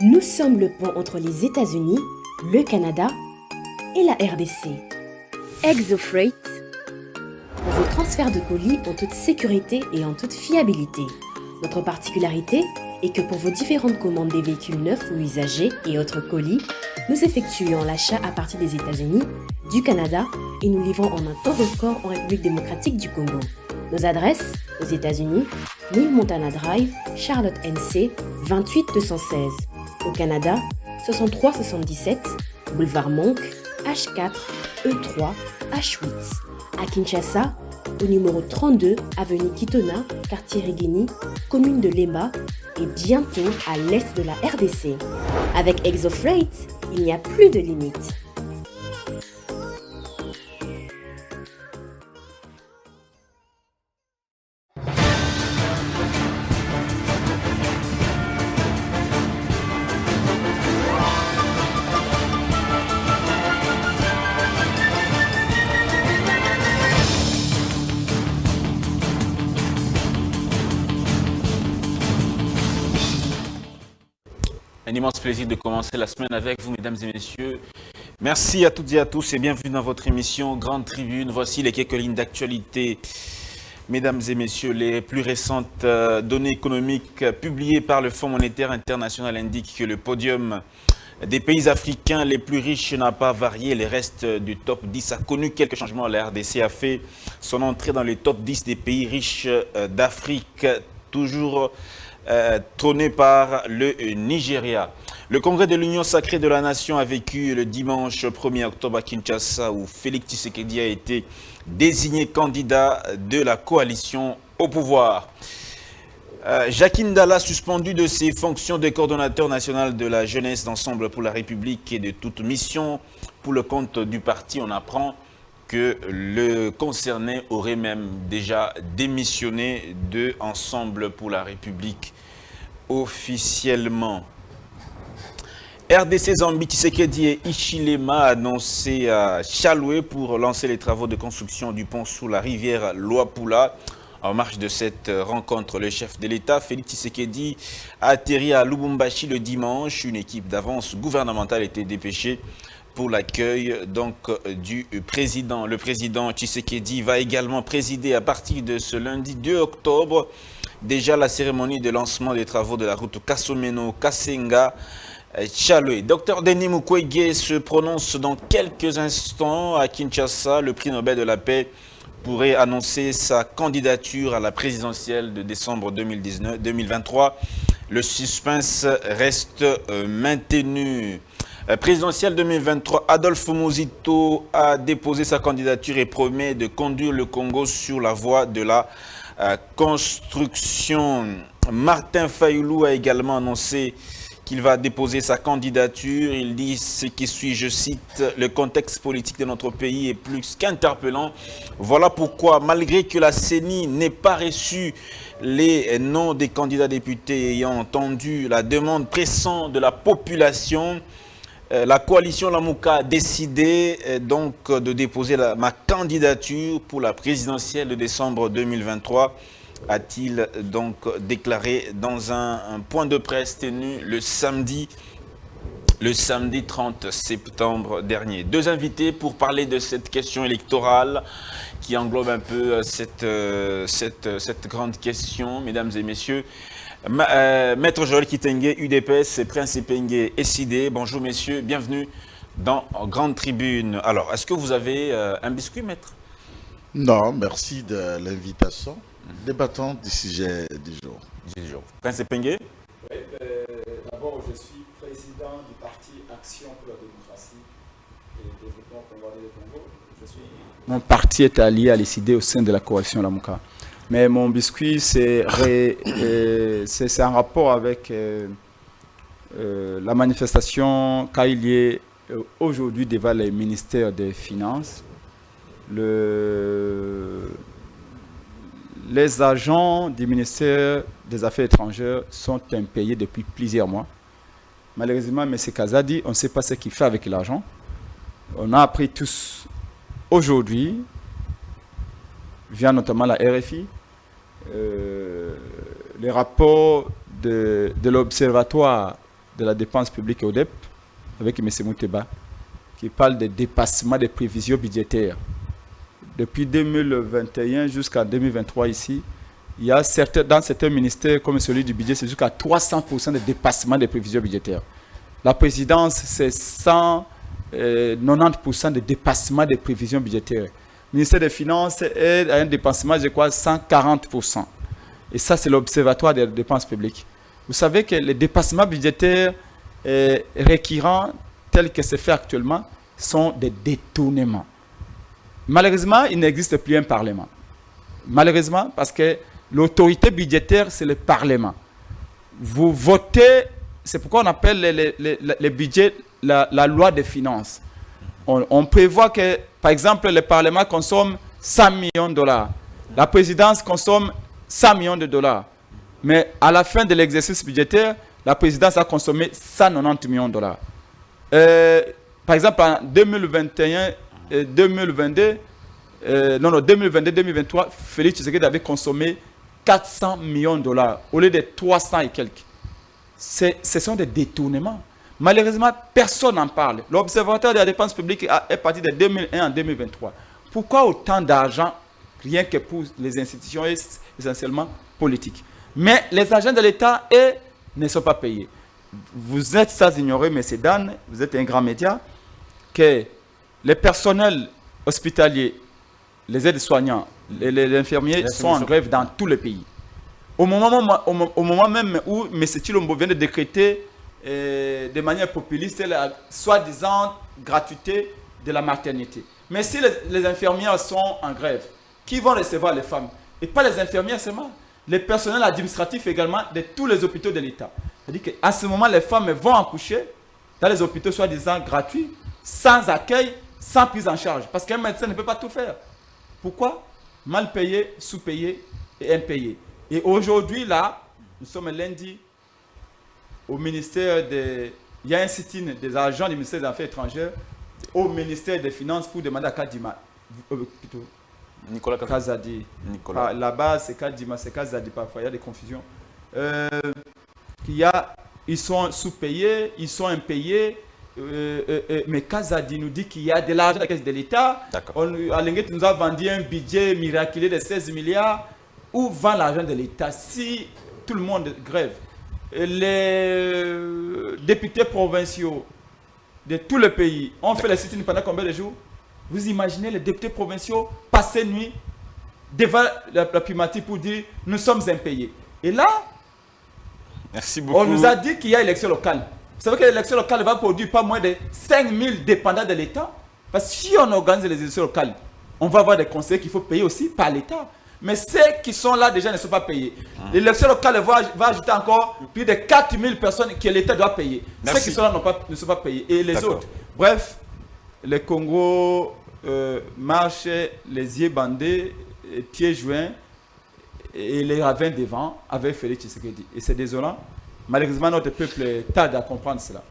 Nous sommes le pont entre les États-Unis, le Canada et la RDC. ExoFreight, pour vos transferts de colis en toute sécurité et en toute fiabilité. Notre particularité est que pour vos différentes commandes des véhicules neufs ou usagés et autres colis, nous effectuons l'achat à partir des États-Unis, du Canada et nous livrons en un temps record en République démocratique du Congo. Nos adresses, aux États-Unis, 1000 Montana Drive, Charlotte NC, 28216. Au Canada, 6377, Boulevard Monk, H4, E3, H8. À Kinshasa, au numéro 32, avenue Kitona, quartier Rigini, commune de Lemba et bientôt à l'est de la RDC. Avec ExoFreight, il n'y a plus de limites. Un immense plaisir de commencer la semaine avec vous, mesdames et messieurs. Merci à toutes et à tous et bienvenue dans votre émission Grande Tribune. Voici les quelques lignes d'actualité. Mesdames et messieurs, les plus récentes données économiques publiées par le Fonds monétaire international indiquent que le podium des pays africains les plus riches n'a pas varié. Les restes du top 10 a connu quelques changements. La RDC a fait son entrée dans le top 10 des pays riches d'Afrique, toujours trôné par le Nigeria. Le congrès de l'Union sacrée de la nation a vécu le dimanche 1er octobre à Kinshasa où Félix Tshisekedi a été désigné candidat de la coalition au pouvoir. Jacques Ndala, suspendu de ses fonctions de coordonnateur national de la jeunesse d'Ensemble pour la République et de toute mission pour le compte du parti, on apprend que le concerné aurait même déjà démissionné de Ensemble pour la République officiellement. RDC Zambie, Tshisekedi et Ichilema annoncé à Chaloué pour lancer les travaux de construction du pont sous la rivière Luapula. En marge de cette rencontre, le chef de l'État, Félix Tshisekedi, a atterri à Lubumbashi le dimanche. Une équipe d'avance gouvernementale était dépêchée pour l'accueil du président. Le président Tshisekedi va également présider à partir de ce lundi 2 octobre déjà la cérémonie de lancement des travaux de la route Kasomeno-Kasenga Chaloué. Dr Denis Mukwege se prononce dans quelques instants à Kinshasa. Le prix Nobel de la paix pourrait annoncer sa candidature à la présidentielle de décembre 2023. Le suspense reste maintenu. Présidentielle 2023, Adolphe Muzito a déposé sa candidature et promet de conduire le Congo sur la voie de la construction. Martin Fayoulou a également annoncé qu'il va déposer sa candidature. Il dit ce qui suit, je cite, « Le contexte politique de notre pays est plus qu'interpellant. Voilà pourquoi, malgré que la CENI n'ait pas reçu les noms des candidats députés ayant entendu la demande pressante de la population, la coalition Lamuka a décidé donc de déposer ma candidature pour la présidentielle de décembre 2023, a-t-il donc déclaré dans un point de presse tenu le samedi 30 septembre dernier. Deux invités pour parler de cette question électorale qui englobe un peu cette grande question, mesdames et messieurs. Maître Joël Kitenge, UDPS, Prince Epenge, SID. Bonjour messieurs, bienvenue dans Grande Tribune. Alors, est-ce que vous avez un biscuit, maître? Non, merci de l'invitation. Débattons du sujet du jour. Prince Epenge? Oui, d'abord, je suis président du parti Action pour la démocratie et le développement congolais du Congo. Mon parti est allié à l'ICD au sein de la coalition Lamuka. Mais mon biscuit, c'est un rapport avec la manifestation qu'a eu lieu aujourd'hui devant le ministère des Finances. Les agents du ministère des Affaires étrangères sont impayés depuis plusieurs mois. Malheureusement, M. Kazadi, on ne sait pas ce qu'il fait avec l'argent. On a appris tous aujourd'hui, via notamment la RFI, les rapports de l'Observatoire de la dépense publique et ODEP, avec M. Mouteba, qui parle de dépassement des prévisions budgétaires. Depuis 2021 jusqu'à 2023 ici, il y a dans certains ministères, comme celui du budget, c'est jusqu'à 300% de dépassement des prévisions budgétaires. La présidence, c'est 190% de dépassement des prévisions budgétaires. Le ministère des Finances est à un dépassement, je crois, 140%. Et ça, c'est l'Observatoire des dépenses publiques. Vous savez que les dépassements budgétaires récurrents, tels que c'est fait actuellement, sont des détournements. Malheureusement, il n'existe plus un Parlement. Malheureusement, parce que l'autorité budgétaire, c'est le Parlement. Vous votez, c'est pourquoi on appelle les budgets la loi des finances. On prévoit que, par exemple, le Parlement consomme 100 millions de dollars. La présidence consomme 100 millions de dollars. Mais à la fin de l'exercice budgétaire, la présidence a consommé 190 millions de dollars. Par exemple, en 2022-2023, Félix Tshisekedi avait consommé 400 millions de dollars au lieu de 300 et quelques. Ce sont des détournements. Malheureusement, personne n'en parle. L'Observatoire de la dépense publique est parti de 2001 en 2023. Pourquoi autant d'argent, rien que pour les institutions essentiellement politiques? Mais les agents de l'État, eux, ne sont pas payés. Vous êtes sans ignorer, M. Dan, vous êtes un grand média, que les personnels hospitaliers, les aides-soignants, les infirmiers sont en grève dans tout le pays. Au moment même où M. Tshilombo vient de décréter de manière populiste la soi-disant gratuité de la maternité. Mais si les infirmières sont en grève, qui vont recevoir les femmes? Et pas les infirmières seulement, les personnels administratifs également de tous les hôpitaux de l'État. C'est-à-dire qu'à ce moment, les femmes vont accoucher dans les hôpitaux soi-disant gratuits, sans accueil, sans prise en charge. Parce qu'un médecin ne peut pas tout faire. Pourquoi? Mal payé, sous-payé et impayé. Et aujourd'hui, là, nous sommes lundi, au ministère des... Il y a un sit-in des agents du ministère des Affaires étrangères au ministère des Finances pour demander à Kadima, plutôt, Nicolas Kazadi. Nicolas. Là-bas, c'est Kadima, c'est Kazadi parfois, il y a des confusions. Ils sont sous-payés, ils sont impayés, mais Kazadi nous dit qu'il y a de l'argent dans la caisse de l'État. Alenguet nous a vendu un budget miraculeux de 16 milliards. Où va l'argent de l'État si tout le monde grève? Les députés provinciaux de tout le pays ont fait les sit-ins pendant combien de jours? Vous imaginez les députés provinciaux passer nuit devant la primature pour dire nous sommes impayés. Et là, merci beaucoup. On nous a dit qu'il y a élection locale. Vous savez que l'élection locale va produire pas moins de 5000 dépendants de l'État. Parce que si on organise les élections locales, on va avoir des conseillers qu'il faut payer aussi par l'État. Mais ceux qui sont là déjà ne sont pas payés. L'élection locale va ajouter encore plus de 4000 personnes que l'État doit payer. Merci. Ceux qui sont là ne sont pas payés. Et les autres. Bref, le Congo marche les yeux bandés, pieds joints, et les ravins devant avec Félix Tshisekedi. Et c'est désolant. Malheureusement, notre peuple tarde à comprendre cela.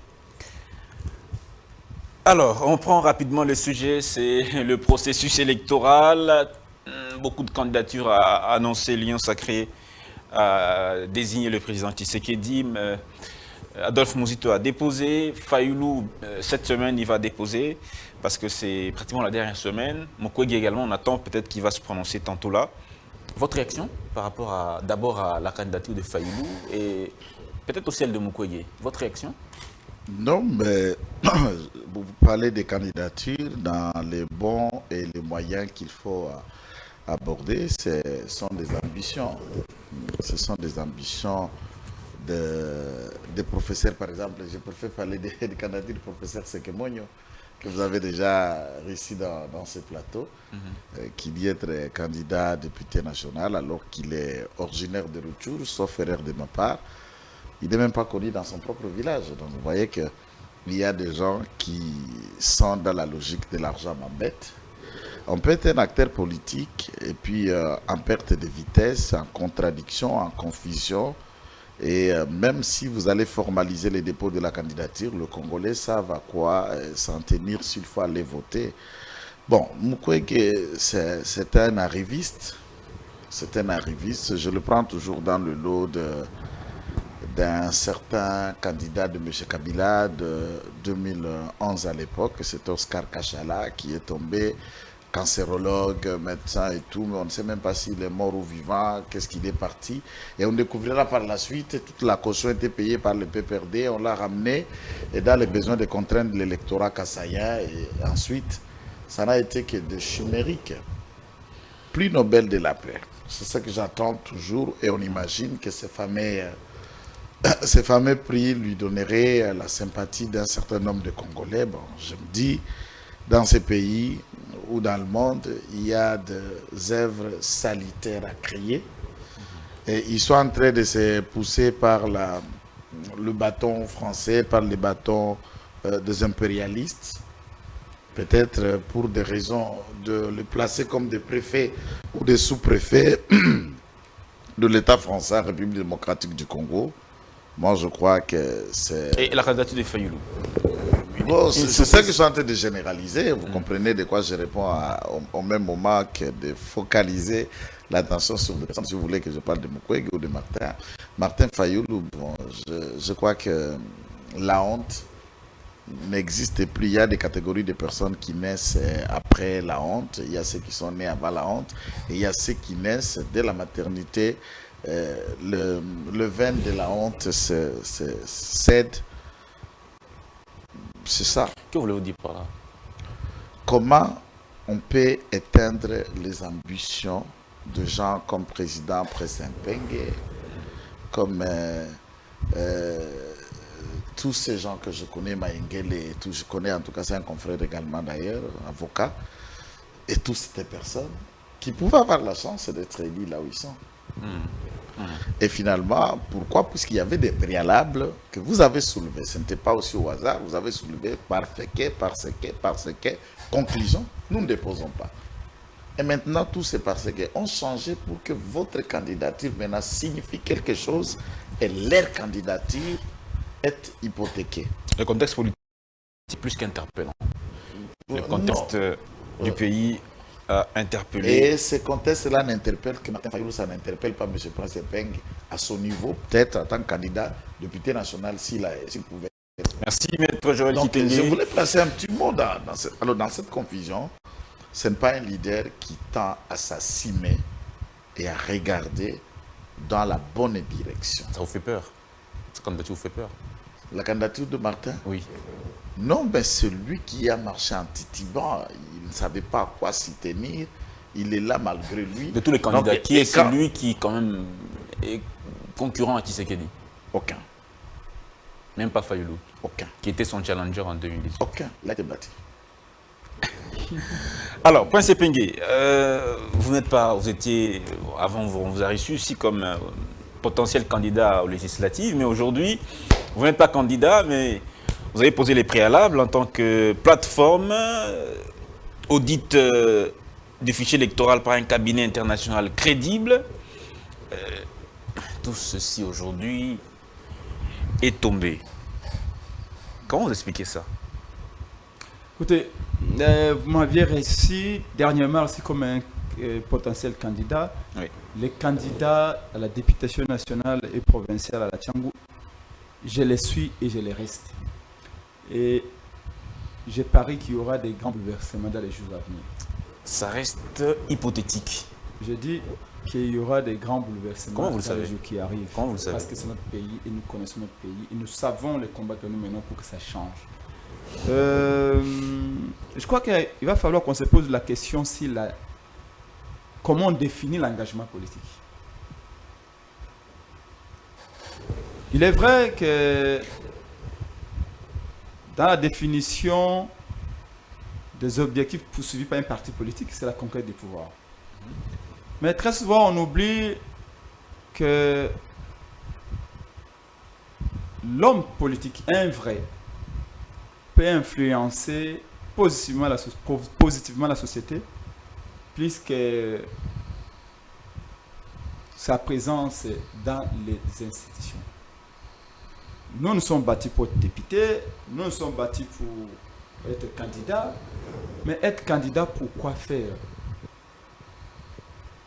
Alors, on prend rapidement le sujet, c'est le processus électoral. Beaucoup de candidatures à annoncer, l'Union sacrée a désigné le président Tshisekedi. Adolphe Muzito a déposé. Fayoulou, cette semaine, il va déposer parce que c'est pratiquement la dernière semaine. Mukwege également, on attend peut-être qu'il va se prononcer tantôt là. Votre réaction par rapport d'abord à la candidature de Fayoulou et peut-être aussi celle de Mukwege? Votre réaction? Non, mais vous parlez des candidatures dans les bons et les moyens qu'il faut aborder. Ce sont des ambitions. Ce sont des ambitions des professeurs, par exemple. Je préfère parler des candidatures du professeur Sekemonyo, que vous avez déjà réussi dans ce plateau, qui dit être candidat député national alors qu'il est originaire de Rutshuru, sauf erreur de ma part. Il n'est même pas connu dans son propre village. Donc vous voyez qu'il y a des gens qui sont dans la logique de l'argent m'embête. On peut être un acteur politique et puis en perte de vitesse, en contradiction, en confusion. Et même si vous allez formaliser les dépôts de la candidature, le Congolais savent à quoi s'en tenir s'il faut aller voter. Bon, Mukwege, c'est un arriviste. C'est un arriviste. Je le prends toujours dans le lot d'un certain candidat de M. Kabila de 2011 à l'époque, c'est Oscar Kachala, qui est tombé, cancérologue, médecin et tout, mais on ne sait même pas s'il est mort ou vivant, qu'est-ce qu'il est parti. Et on découvrira par la suite, toute la caution était payée par le PPRD, on l'a ramené, et dans les besoins de contraindre l'électorat kassaïen, et ensuite, ça n'a été que de chimérique. Prix Nobel de la paix. C'est ça que j'attends toujours, et on imagine que ces fameux prix lui donneraient la sympathie d'un certain nombre de Congolais. Bon, je me dis, dans ces pays ou dans le monde, il y a des œuvres salutaires à créer. Et ils sont en train de se pousser par le bâton français, par les bâtons des impérialistes. Peut-être pour des raisons de le placer comme des préfets ou des sous-préfets de l'État français, République démocratique du Congo. Moi, je crois que c'est... Et la candidature de Fayoulou? Bon, c'est ça que je suis en train de généraliser. Vous comprenez de quoi je réponds au même moment que de focaliser l'attention sur des personnes. Si vous voulez que je parle de Mukwege ou de Martin. Martin Fayoulou, bon, je crois que la honte n'existe plus. Il y a des catégories de personnes qui naissent après la honte. Il y a ceux qui sont nés avant la honte. Et il y a ceux qui naissent dès la maternité. Le veine de la honte cède. C'est ça. Que voulez-vous dire par là? Comment on peut éteindre les ambitions de gens comme président Président Mbengue, comme tous ces gens que je connais, Maïngele et tout, je connais en tout cas, c'est un confrère également d'ailleurs, avocat, et toutes ces personnes qui pouvaient avoir la chance d'être élus là où ils sont. Et finalement, pourquoi? Puisqu'il y avait des préalables que vous avez soulevés. Ce n'était pas aussi au hasard, vous avez soulevé parce que, conclusion, nous ne déposons pas. Et maintenant, tout c'est parce qu'on changé pour que votre candidature maintenant signifie quelque chose et leur candidature est hypothéquée. Le contexte politique est plus qu'interpellant. Le contexte du pays a interpellé. Et ce contexte-là n'interpelle que Martin Fayoulou, ça n'interpelle pas M. Prince Mbengue à son niveau, peut-être en tant que candidat député national s'il pouvait. Merci, Maître Joël Kitenge. Je voulais placer un petit mot dans cette confusion. Ce n'est pas un leader qui tend à s'assumer et à regarder dans la bonne direction. Ça vous fait peur? Cette candidature vous fait peur? La candidature de Martin? Oui. Non, mais celui qui a marché en titubant, il ne savait pas à quoi s'y tenir. Il est là malgré lui. De tous les candidats, qui est celui qui quand même est concurrent à Tshisekedi? Aucun. Même pas Fayoulou? Aucun. Qui était son challenger en 2018? Aucun. Il a été battu. Alors, Prince Mbengue, vous étiez, avant on vous a reçu ici comme potentiel candidat aux législatives, mais aujourd'hui, vous n'êtes pas candidat, mais vous avez posé les préalables en tant que plateforme audit du fichier électoral par un cabinet international crédible. Tout ceci aujourd'hui est tombé. Comment vous expliquez ça? Écoutez, vous m'aviez reçu dernièrement aussi comme un potentiel candidat. Oui. Les candidats à la députation nationale et provinciale à la Tchangou, je les suis et je les reste. Et je parie qu'il y aura des grands bouleversements dans les jours à venir. Ça reste hypothétique. Je dis qu'il y aura des grands bouleversements dans les jours qui arrivent. Comment vous le savez? Parce que c'est notre pays et nous connaissons notre pays et nous savons les combats que nous menons pour que ça change. Je crois qu'il va falloir qu'on se pose la question comment on définit l'engagement politique. Il est vrai que dans la définition des objectifs poursuivis par un parti politique, c'est la conquête du pouvoir. Mais très souvent, on oublie que l'homme politique, un vrai, peut influencer positivement la société, puisque sa présence dans les institutions. Nous nous sommes bâtis pour être députés, nous nous sommes bâtis pour être candidats, mais être candidat pour quoi faire?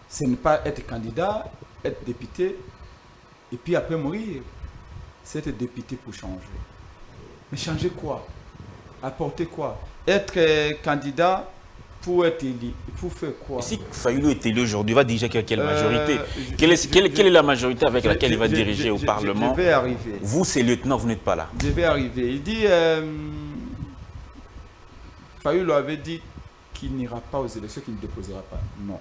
Ce n'est pas être candidat, être député, et puis après mourir. c'est être député pour changer. Mais changer quoi? Apporter quoi? Être candidat pour être élu, pour faire quoi? Si Fayulu est élu aujourd'hui, il va diriger quelle majorité? Quelle est la majorité avec laquelle il va diriger au Parlement? Je vais arriver. Vous, c'est lieutenant, vous n'êtes pas là. Je vais arriver. Il dit, Fayulu avait dit qu'il n'ira pas aux élections, qu'il ne déposera pas. Non.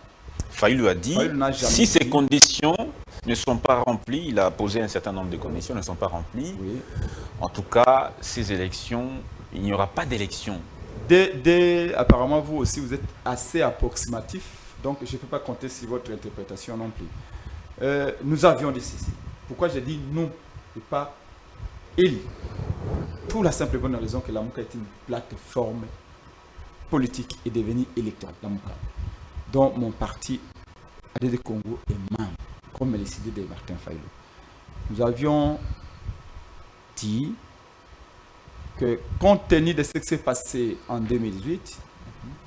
Fayulu a dit, si ces conditions ne sont pas remplies, il a posé un certain nombre de conditions, ne sont pas remplies, Oui. en tout cas, ces élections, il n'y aura pas d'élections. Apparemment, vous aussi, vous êtes assez approximatif, donc je ne peux pas compter sur votre interprétation non plus. Nous avions dit ceci. Pourquoi j'ai dit non et pas élu? Pour la simple et bonne raison que la MOUCA est une plateforme politique et devenue électorale, la MOUCA, dont mon parti ADD Congo est membre, comme l'a décidé de Martin Fayulu. Nous avions dit que compte tenu de ce qui s'est passé en 2018,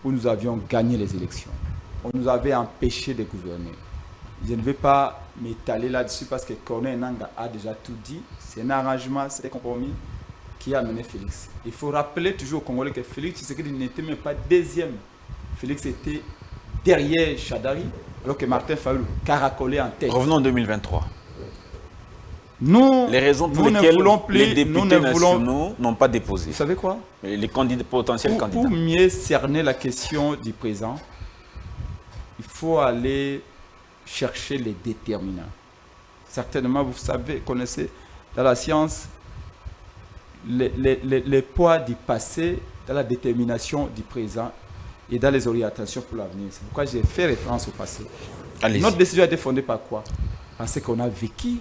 où nous avions gagné les élections, on nous avait empêché de gouverner. Je ne vais pas m'étaler là-dessus parce que Corneille Nangaa a déjà tout dit. C'est un arrangement, c'est un compromis qui a mené Félix. Il faut rappeler toujours aux Congolais que Félix Tshisekedi n'était même pas deuxième. Félix était derrière Chadari, alors que Martin Fayulu caracolait en tête. Revenons en 2023. Nous, les raisons pour lesquelles les députés nationaux n'ont pas déposé. Vous savez quoi? Les potentiels candidats. Pour mieux cerner la question du présent, il faut aller chercher les déterminants. Certainement, vous savez, connaissez dans la science les poids du passé dans la détermination du présent et dans les orientations pour l'avenir. C'est pourquoi j'ai fait référence au passé. Notre décision a été fondée par quoi? Parce qu'on a vécu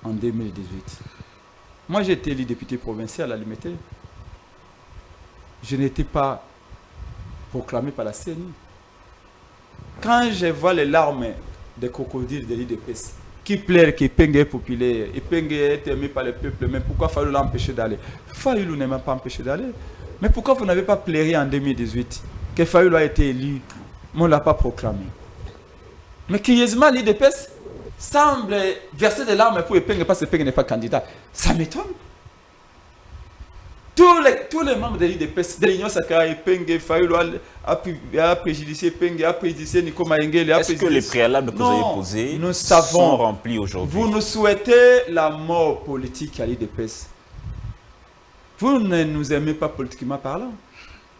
en 2018. Moi, j'ai été élu député provincial à Limité. Je n'étais pas proclamé par la CENI. Quand je vois les larmes des crocodiles de l'IDPS qui pleurent que Ipenge est populaire, Ipenge est aimé par le peuple, mais pourquoi Fayulu l'a empêché d'aller? Fayulu ne m'a pas empêché d'aller. Mais pourquoi vous n'avez pas pleuré en 2018 que Fayulu a été élu, mais on ne l'a pas proclamé? Mais curieusement, l'IDPS semble verser des larmes pour Ipenge parce que Ipenge n'est pas candidat. Ça m'étonne. Tous les membres de l'IDPS, de l'Union Sacrée, Ipenge, Fayulu a préjudicié Ipenge, a préjudicié Nico Maengele. Est-ce que les préalables que vous avez posés sont remplis aujourd'hui? Vous nous souhaitez la mort politique à l'IDPS. Vous ne nous aimez pas politiquement parlant.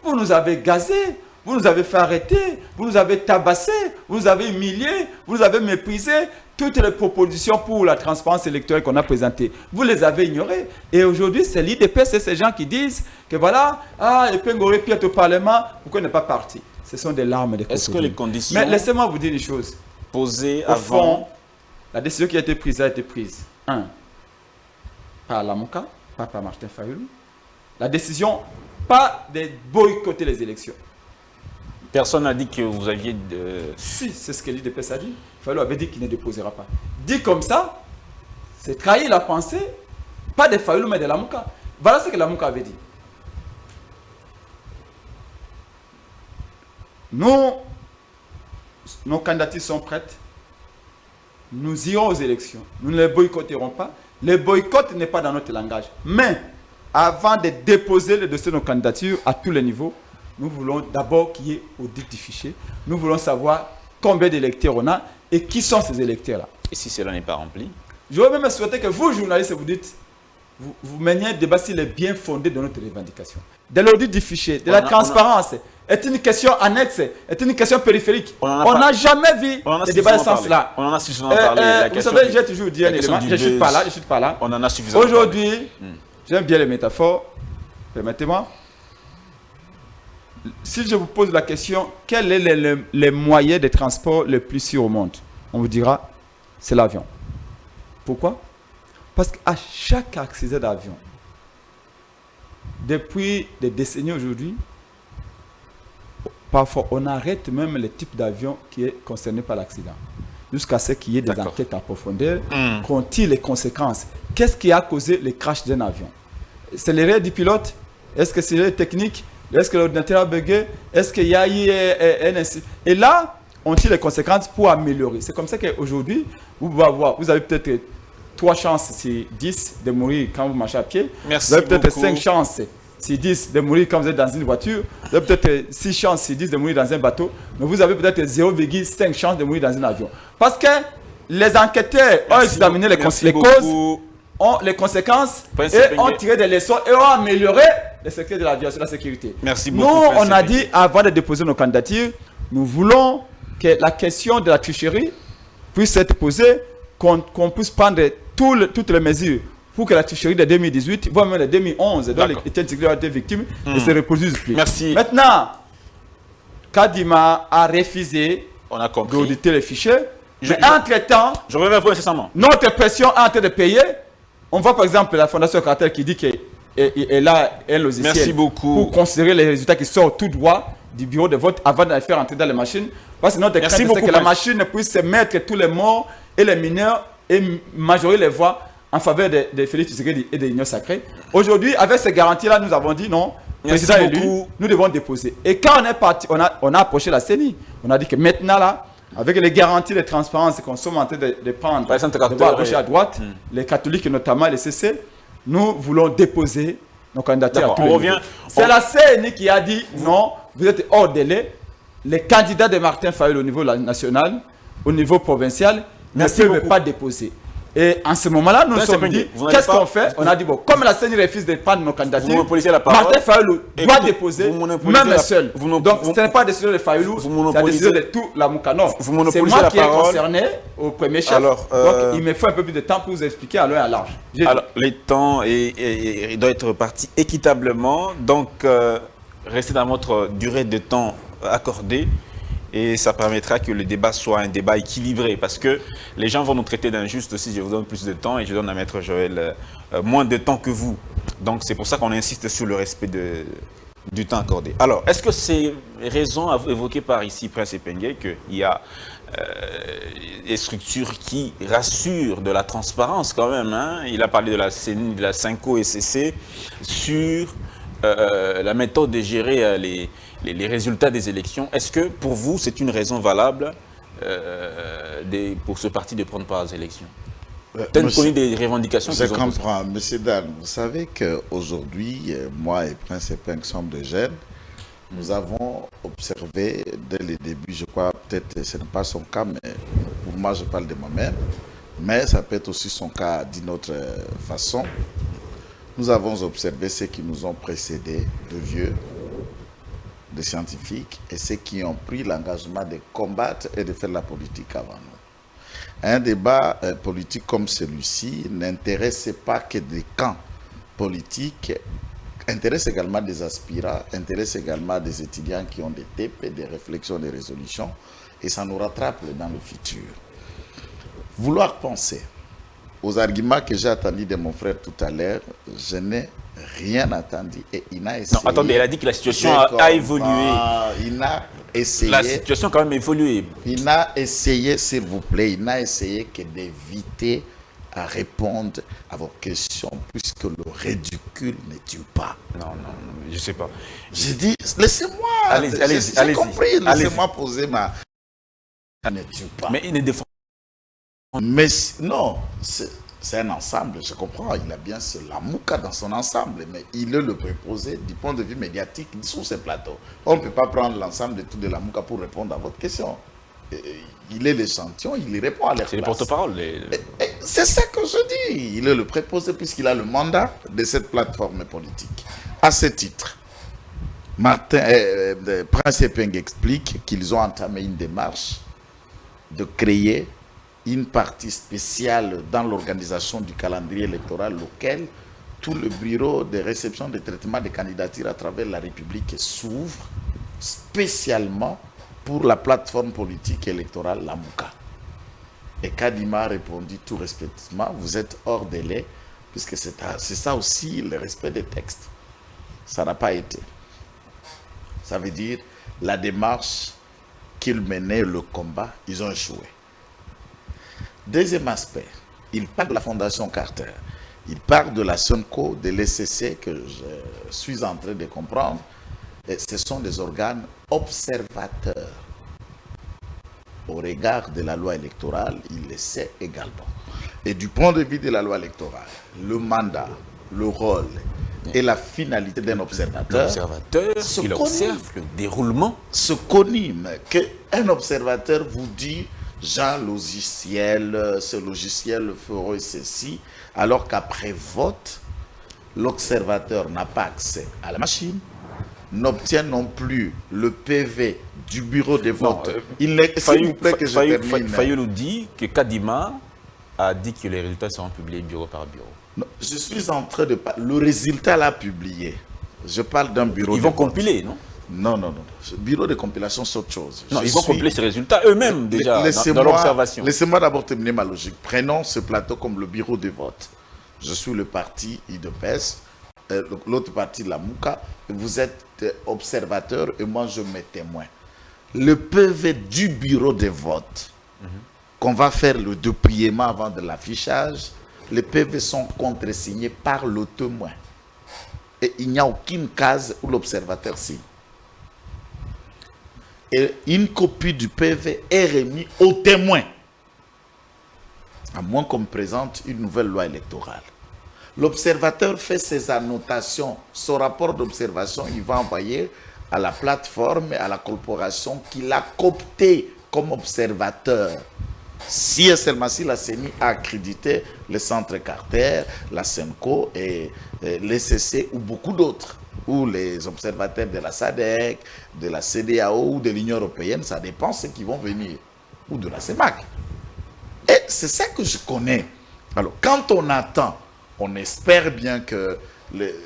Vous nous avez gazés. Vous nous avez fait arrêter, vous nous avez tabassé, vous nous avez humilié, vous nous avez méprisé. Toutes les propositions pour la transparence électorale qu'on a présentées, vous les avez ignorées. Et aujourd'hui, c'est l'IDPS, c'est ces gens qui disent que voilà, Ipenge aurait pu être au Parlement, pourquoi il n'est pas parti? Ce sont des larmes de crocodile. Est-ce que les conditions... Mais laissez-moi vous dire une chose. Posées au fond, la décision qui a été prise, par la MOUCA, pas par Martin Fayulu. La décision, pas de boycotter les élections. Personne n'a dit que vous aviez de... Si, c'est ce que l'IDPS a dit. Fayulu avait dit qu'il ne déposera pas. Dit comme ça, c'est trahir la pensée, pas de Fayulu, mais de la MOUCA. Voilà ce que la MOUCA avait dit. Nos candidatures sont prêtes. Nous irons aux élections. Nous ne les boycotterons pas. Le boycott n'est pas dans notre langage. Mais, avant de déposer le dossier de nos candidatures à tous les niveaux, nous voulons d'abord qu'il y ait audit du fichier. Nous voulons savoir combien d'électeurs on a et qui sont ces électeurs-là. Et si cela n'est pas rempli? Je veux même souhaiter que vous, journalistes, vous dites, vous meniez un débat s'il est bien fondé de notre revendication. De l'audit du fichier, de la transparence, est une question annexe, est une question périphérique. On n'a jamais vu des débats de ce sens-là. On en a suffisamment parlé. Vous savez, j'ai toujours dit un élément, je ne suis pas là. On en a suffisamment parlé. Aujourd'hui, j'aime bien les métaphores, permettez-moi. Si je vous pose la question, quel est le moyen de transport le plus sûr au monde? On vous dira, c'est l'avion. Pourquoi? Parce qu'à chaque accident d'avion, depuis des décennies aujourd'hui, parfois on arrête même le type d'avion qui est concerné par l'accident. Jusqu'à ce qu'il y ait des enquêtes approfondies, qu'on tire les conséquences. Qu'est-ce qui a causé le crash d'un avion? C'est l'erreur du pilote? Est-ce que c'est l'erreur technique? Est-ce que l'ordinateur a bugué? Est-ce qu'il y a eu un incident? Et là, on tire les conséquences pour améliorer. C'est comme ça qu'aujourd'hui, vous avez peut-être 3 chances sur 10 de mourir quand vous marchez à pied. Merci Vous avez peut-être beaucoup. 5 chances sur 10 de mourir quand vous êtes dans une voiture. Vous avez peut-être 6 chances sur 10 de mourir dans un bateau. Mais vous avez peut-être 0,5 chances de mourir dans un avion. Parce que les enquêteurs ont examiné les causes, ont les conséquences Prince et ont Epenge. tiré des leçons et ont amélioré le secteur de l'aviation, la sécurité. Merci Nous, beaucoup, Prince on a Epenge. dit, avant de déposer nos candidatures, nous voulons que la question de la tricherie puisse être posée, qu'on puisse prendre toutes les mesures pour que la tricherie de 2018, voire même de 2011, dont les D'accord. Étienne Tshisekedi ont été victimes, ne se reproduise plus. Merci. Maintenant, Kadima a refusé On a compris. d'auditer les fichiers, mais je- entre-temps, Je reviens vers vous incessamment. notre pression est en train de payer. On voit par exemple la Fondation Cartel qui dit qu'elle a un logiciel Merci beaucoup. pour considérer les résultats qui sortent tout droit du bureau de vote avant de les faire entrer dans les machines. Parce que notre Merci crainte, c'est beaucoup, que la Prince. machine puisse se mettre tous les morts et les mineurs et majorer les voix en faveur de Félix Tshisekedi et de l'Union sacrée. Aujourd'hui, avec ces garanties-là, nous avons dit non. Merci Président élu, beaucoup. nous devons déposer. Et quand on est parti, on a approché la CENI. On a dit que maintenant là, avec les garanties de transparence qu'on sommes en train de prendre, Par exemple, de voir à gauche et à droite, les catholiques notamment les CC, nous voulons déposer nos candidatures à D'accord, tous on les revient- niveaux. C'est la CENI qui a dit non, vous êtes hors délai. Les candidats de Martin Fayol au niveau national, au niveau provincial, Merci ne peuvent beaucoup. pas déposer. Et en ce moment-là, nous nous Prince sommes Epenge, dit, vous n'allez qu'est-ce pas- qu'on fait? On a dit, bon, comme la CENI refuse de prendre nos Vous candidatures, monopolisez la parole. Martin Fayol doit Écoutez, déposer, vous monopolisez même la- seul. vous mono- Donc, vous- ce n'est pas la décision de Fayolou, vous c'est la monopolisez- décision de tout la Moukano. Vous C'est monopolisez moi la qui est parole. concerné au premier chef. Alors, Donc, il me faut un peu plus de temps pour vous expliquer à long et à large. J'ai dit. Alors, les temps il doit être réparti équitablement. Donc, restez dans votre durée de temps accordée. Et ça permettra que le débat soit un débat équilibré. Parce que les gens vont nous traiter d'injustes si je vous donne plus de temps et je donne à Maître Joël moins de temps que vous. Donc, c'est pour ça qu'on insiste sur le respect du temps accordé. Alors, est-ce que ces raisons évoquées par ici Prince Epenge, qu'il y a des structures qui rassurent de la transparence quand même, hein? Il a parlé de la CENI, de la Cinco et CC sur la méthode de gérer les résultats des élections. Est-ce que pour vous c'est une raison valable pour ce parti de prendre part aux élections? Peut-être Monsieur- connu des revendications Je qu'ils ont posées. comprends. Monsieur Dan, vous savez qu'aujourd'hui, moi et Prince Epenge sommes de jeunes. Nous avons observé dès le début, je crois, peut-être ce n'est pas son cas, mais pour moi, je parle de moi-même. Mais ça peut être aussi son cas d'une autre façon. Nous avons observé ceux qui nous ont précédés, de vieux, de scientifiques, et ceux qui ont pris l'engagement de combattre et de faire la politique avant nous. Un débat politique comme celui-ci n'intéresse pas que des camps politiques, intéresse également des aspirants, intéresse également des étudiants qui ont des TP, des réflexions, des résolutions, et ça nous rattrape dans le futur. Vouloir penser aux arguments que j'ai attendus de mon frère tout à l'heure, je n'ai rien attendu et il n'a essayé. Non, attendez, elle a dit que la situation Je a comprends. évolué. Il n'a essayé. La situation a quand même évolué. Il n'a essayé, s'il vous plaît, il n'a essayé que d'éviter à répondre à vos questions, puisque le ridicule ne tue pas. Non, je ne sais pas. J'ai dit, laissez-moi. Allez-y, allez-y, J'ai allez-y. compris, Allez-y. laissez-moi poser ma... Ne tue pas. Mais il ne défend Mais non, c'est un ensemble, je comprends. Il a bien la Mouka dans son ensemble, mais il est le préposé du point de vue médiatique sur ces plateaux. On ne peut pas prendre l'ensemble de tout de la Mouka pour répondre à votre question. Il est l'échantillon, il y répond à l'air. c'est les porte-paroles. C'est ça que je dis. Il est le préposé puisqu'il a le mandat de cette plateforme politique. À ce titre, Prince Epenge explique qu'ils ont entamé une démarche de créer une partie spéciale dans l'organisation du calendrier électoral local, tout le bureau de réception de traitement des candidatures à travers la République s'ouvre spécialement pour la plateforme politique électorale, la Mouka. Et Kadima a répondu tout respectueusement, vous êtes hors délai, puisque c'est ça aussi le respect des textes. Ça n'a pas été. Ça veut dire, la démarche qu'ils menaient, le combat, ils ont échoué. Deuxième aspect, il parle de la Fondation Carter, il parle de la SONCO, de l'ECC que je suis en train de comprendre. Et ce sont des organes observateurs. Au regard de la loi électorale, il le sait également. Et du point de vue de la loi électorale, le mandat, le rôle et la finalité d'un observateur, il observe le déroulement. Ce conime qu'un observateur vous dit, Jean, logiciel, ce logiciel fera ceci, alors qu'après vote, l'observateur n'a pas accès à la machine, n'obtient non plus le PV du bureau de vote. Fayou nous dit que Kadima a dit que les résultats seront publiés bureau par bureau. Non, je suis en train de parler. Le résultat l'a publié. Je parle d'un bureau. Ils vont compiler, non? Non. Ce bureau de compilation, c'est autre chose. Non, ils vont compiler ces résultats eux-mêmes déjà dans l'observation. Laissez-moi d'abord terminer ma logique. Prenons ce plateau comme le bureau de vote. Je suis le parti IDPS, l'autre parti la MOUCA. Vous êtes observateur et moi je mets témoin. Le PV du bureau de vote, qu'on va faire le dépouillement avant de l'affichage, les PV sont contresignés par le témoin. Et il n'y a aucune case où l'observateur signe. Et une copie du PV est remise au témoin, à moins qu'on présente une nouvelle loi électorale. L'observateur fait ses annotations, son rapport d'observation, il va envoyer à la plateforme et à la corporation qu'il a coopté comme observateur. Si et seulement si la CENI a accrédité le Centre Carter, la SENCO et l'ECC ou beaucoup d'autres, ou les observateurs de la SADC, de la CEDEAO ou de l'Union européenne, ça dépend de ceux qui vont venir, ou de la CEMAC. Et c'est ça que je connais. Alors, quand on attend, on espère bien que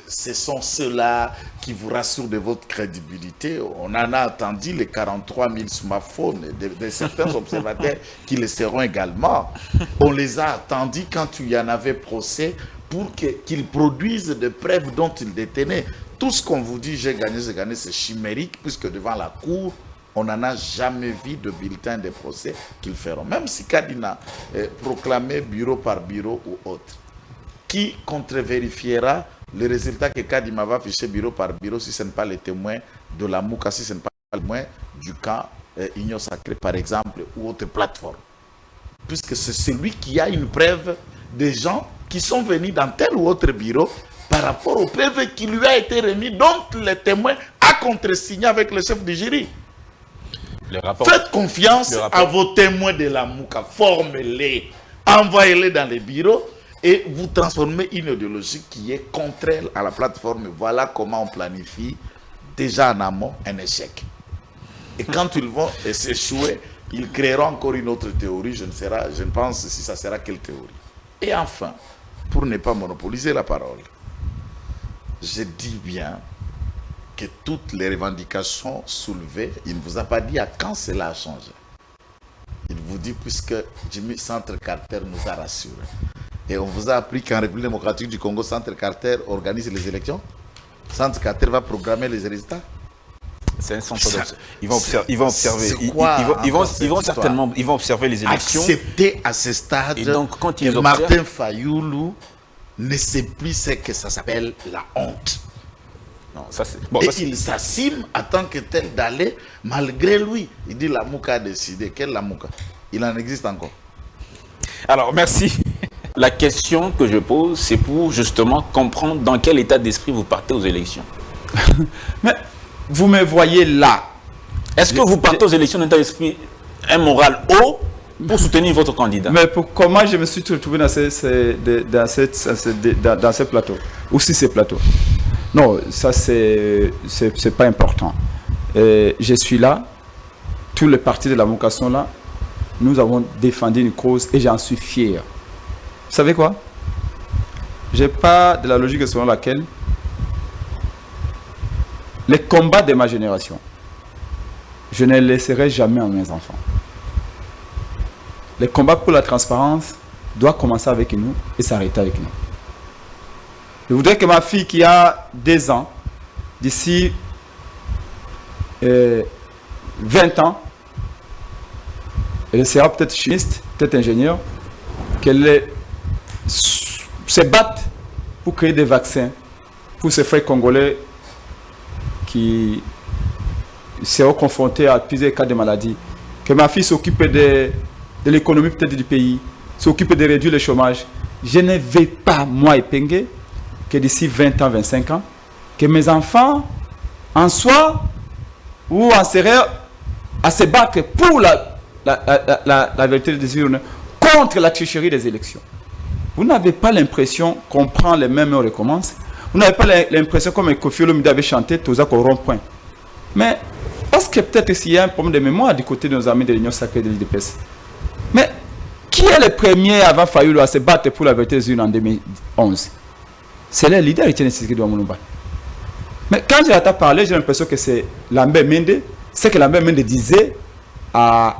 ce sont ceux-là qui vous rassurent de votre crédibilité. On en a attendu les 43 000 smartphones de certains observateurs qui le seront également. On les a attendus quand il y en avait procès pour qu'ils produisent des preuves dont ils détenaient. Tout ce qu'on vous dit, j'ai gagné, c'est chimérique, puisque devant la cour, on n'en a jamais vu de bulletin de procès qu'ils feront. Même si Kadina proclamé bureau par bureau ou autre, qui contre-vérifiera le résultat que Kadima va afficher bureau par bureau si ce n'est pas les témoins de la MOUCA, si ce n'est pas les témoins du camp Union Sacrée, par exemple, ou autre plateforme. Puisque c'est celui qui a une preuve des gens qui sont venus dans tel ou autre bureau par rapport au PV qui lui a été remis, dont le témoin a contresigné avec le chef du jury. Faites confiance à vos témoins de la MOUCA, formez-les, envoyez-les dans les bureaux et vous transformez une idéologie qui est contraire à la plateforme. Voilà comment on planifie déjà en amont un échec. Et quand ils vont s'échouer, ils créeront encore une autre théorie. Je ne pense si ça sera quelle théorie. Et enfin, pour ne pas monopoliser la parole, je dis bien que toutes les revendications soulevées, il ne vous a pas dit à quand cela a changé. Il vous dit puisque Jimmy Centre Carter nous a rassurés. Et on vous a appris qu'en République démocratique du Congo, Centre Carter organise les élections. Centre Carter va programmer les résultats. C'est un centre d'observation. Ils vont observer. Ils vont observer les élections. Accepter à ce stade. Et donc, quand ils que Martin Fayoulou ne sait plus ce que ça s'appelle la honte. Non, ça c'est. Il s'assume en tant que tel d'aller malgré lui. Il dit la MOUCA a décidé. Quelle la MOUCA? Il en existe encore. Alors, merci. La question que je pose, c'est pour justement comprendre dans quel état d'esprit vous partez aux élections. Mais vous me voyez là. Est-ce que vous partez aux élections d'un état d'esprit, un moral haut pour soutenir votre candidat? Mais comment je me suis retrouvé dans ce plateau? Ou si ces plateaux? Non, ça c'est pas important. Je suis là. Tous les partis de la MOUCA sont là. Nous avons défendu une cause et j'en suis fier. Vous savez quoi? Je n'ai pas de la logique selon laquelle les combats de ma génération, je ne les laisserai jamais à mes enfants. Les combats pour la transparence doivent commencer avec nous et s'arrêter avec nous. Je voudrais que ma fille qui a 2 ans, d'ici 20 ans, elle sera peut-être chimiste, peut-être ingénieure, qu'elle se batte pour créer des vaccins pour ces frères congolais qui seront confrontés à plusieurs cas de maladies. Que ma fille s'occupe de l'économie peut-être du pays, s'occupe de réduire le chômage. Je ne vais pas, moi, Epenge, que d'ici 20 ans, 25 ans, que mes enfants en soient ou en seraient à se battre pour la vérité des urnes, contre la tricherie des élections. Vous n'avez pas l'impression qu'on prend les mêmes et on recommence. Vous n'avez pas l'impression comme Kofi Olomide avait chanté Tozak au rond-point. Mais parce que peut-être s'il y a un problème de mémoire du côté de nos amis de l'Union sacrée de l'UDPS. Mais qui est le premier avant Fayulu à se battre pour la vérité des urnes en 2011? C'est le leader Etienne Tshisekedi Mulumba. Mais quand je l'entends parler, j'ai l'impression que c'est Lambert Mende, c'est que Lambert Mende disait à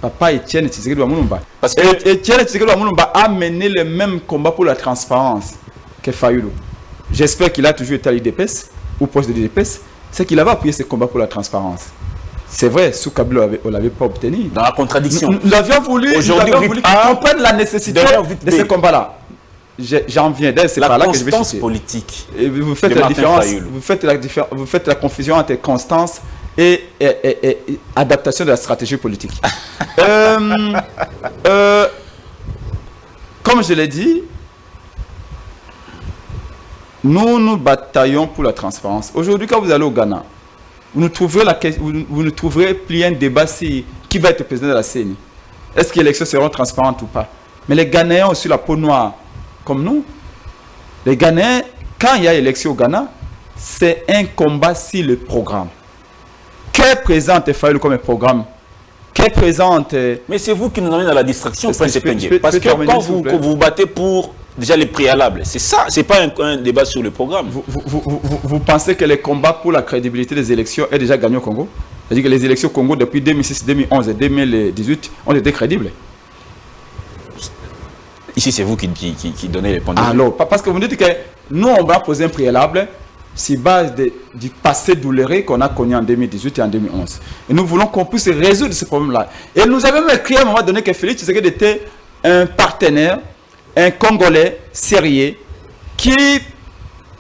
Papa Etienne Tshisekedi Mulumba. Parce que Etienne Tshisekedi Mulumba a mené le même combat pour la transparence que Fayulu. J'espère qu'il a toujours été à l'UDPS ou proche de l'UDPS. C'est qu'il avait appuyé ce combat pour la transparence. C'est vrai, sous Kabila, on ne l'avait pas obtenu. Dans la contradiction. Nous avions voulu qu'ils comprennent la nécessité de ce combat-là. J'en viens d'ailleurs, c'est par là que je vais citer. La constance politique. Et vous faites la différence, vous faites la confusion entre constance et adaptation de la stratégie politique. Comme je l'ai dit, nous bataillons pour la transparence. Aujourd'hui, quand vous allez au Ghana, vous ne trouverez plus un débat qui va être président de la CENI. Est-ce que les élections seront transparentes ou pas? Mais les Ghanéens ont aussi la peau noire, comme nous. Les Ghanéens, quand il y a élection au Ghana, c'est un combat sur le programme. Que présente Fayulu comme programme? Que présente... Mais c'est vous qui nous emmenez dans la distraction, Prince Epenge. Parce que quand vous battez pour déjà les préalables, c'est ça, c'est pas un débat sur le programme. Vous pensez que le combat pour la crédibilité des élections est déjà gagné au Congo? C'est-à-dire que les élections au Congo depuis 2006, 2011 et 2018 ont été crédibles? Ici, c'est vous qui donnez les points de vue. Alors, parce que vous dites que nous, on va poser un préalable sur base du passé douloureux qu'on a connu en 2018 et en 2011. Et nous voulons qu'on puisse résoudre ce problème-là. Et nous avons écrit à un moment donné que Félix Tshisekedi était un partenaire, un Congolais sérieux, qui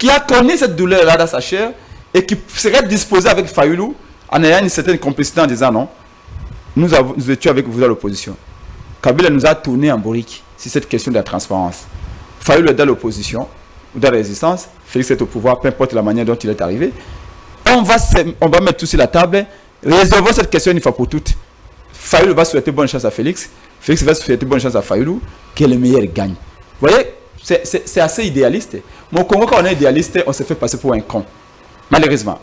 a connu cette douleur-là dans sa chair et qui serait disposé avec Fayulu en ayant une certaine complicité en disant non, nous étions avec vous à l'opposition. Kabila nous a tourné en bourrique sur cette question de la transparence. Fayulu est dans l'opposition ou dans la résistance, Félix est au pouvoir, peu importe la manière dont il est arrivé. On va mettre tout sur la table, résolvons cette question une fois pour toutes. Fayulu va souhaiter bonne chance à Félix, Félix va souhaiter bonne chance à Fayulu, que le meilleur gagne. Vous voyez, c'est assez idéaliste. Mais au Congo, quand on est idéaliste, on se fait passer pour un con. Malheureusement.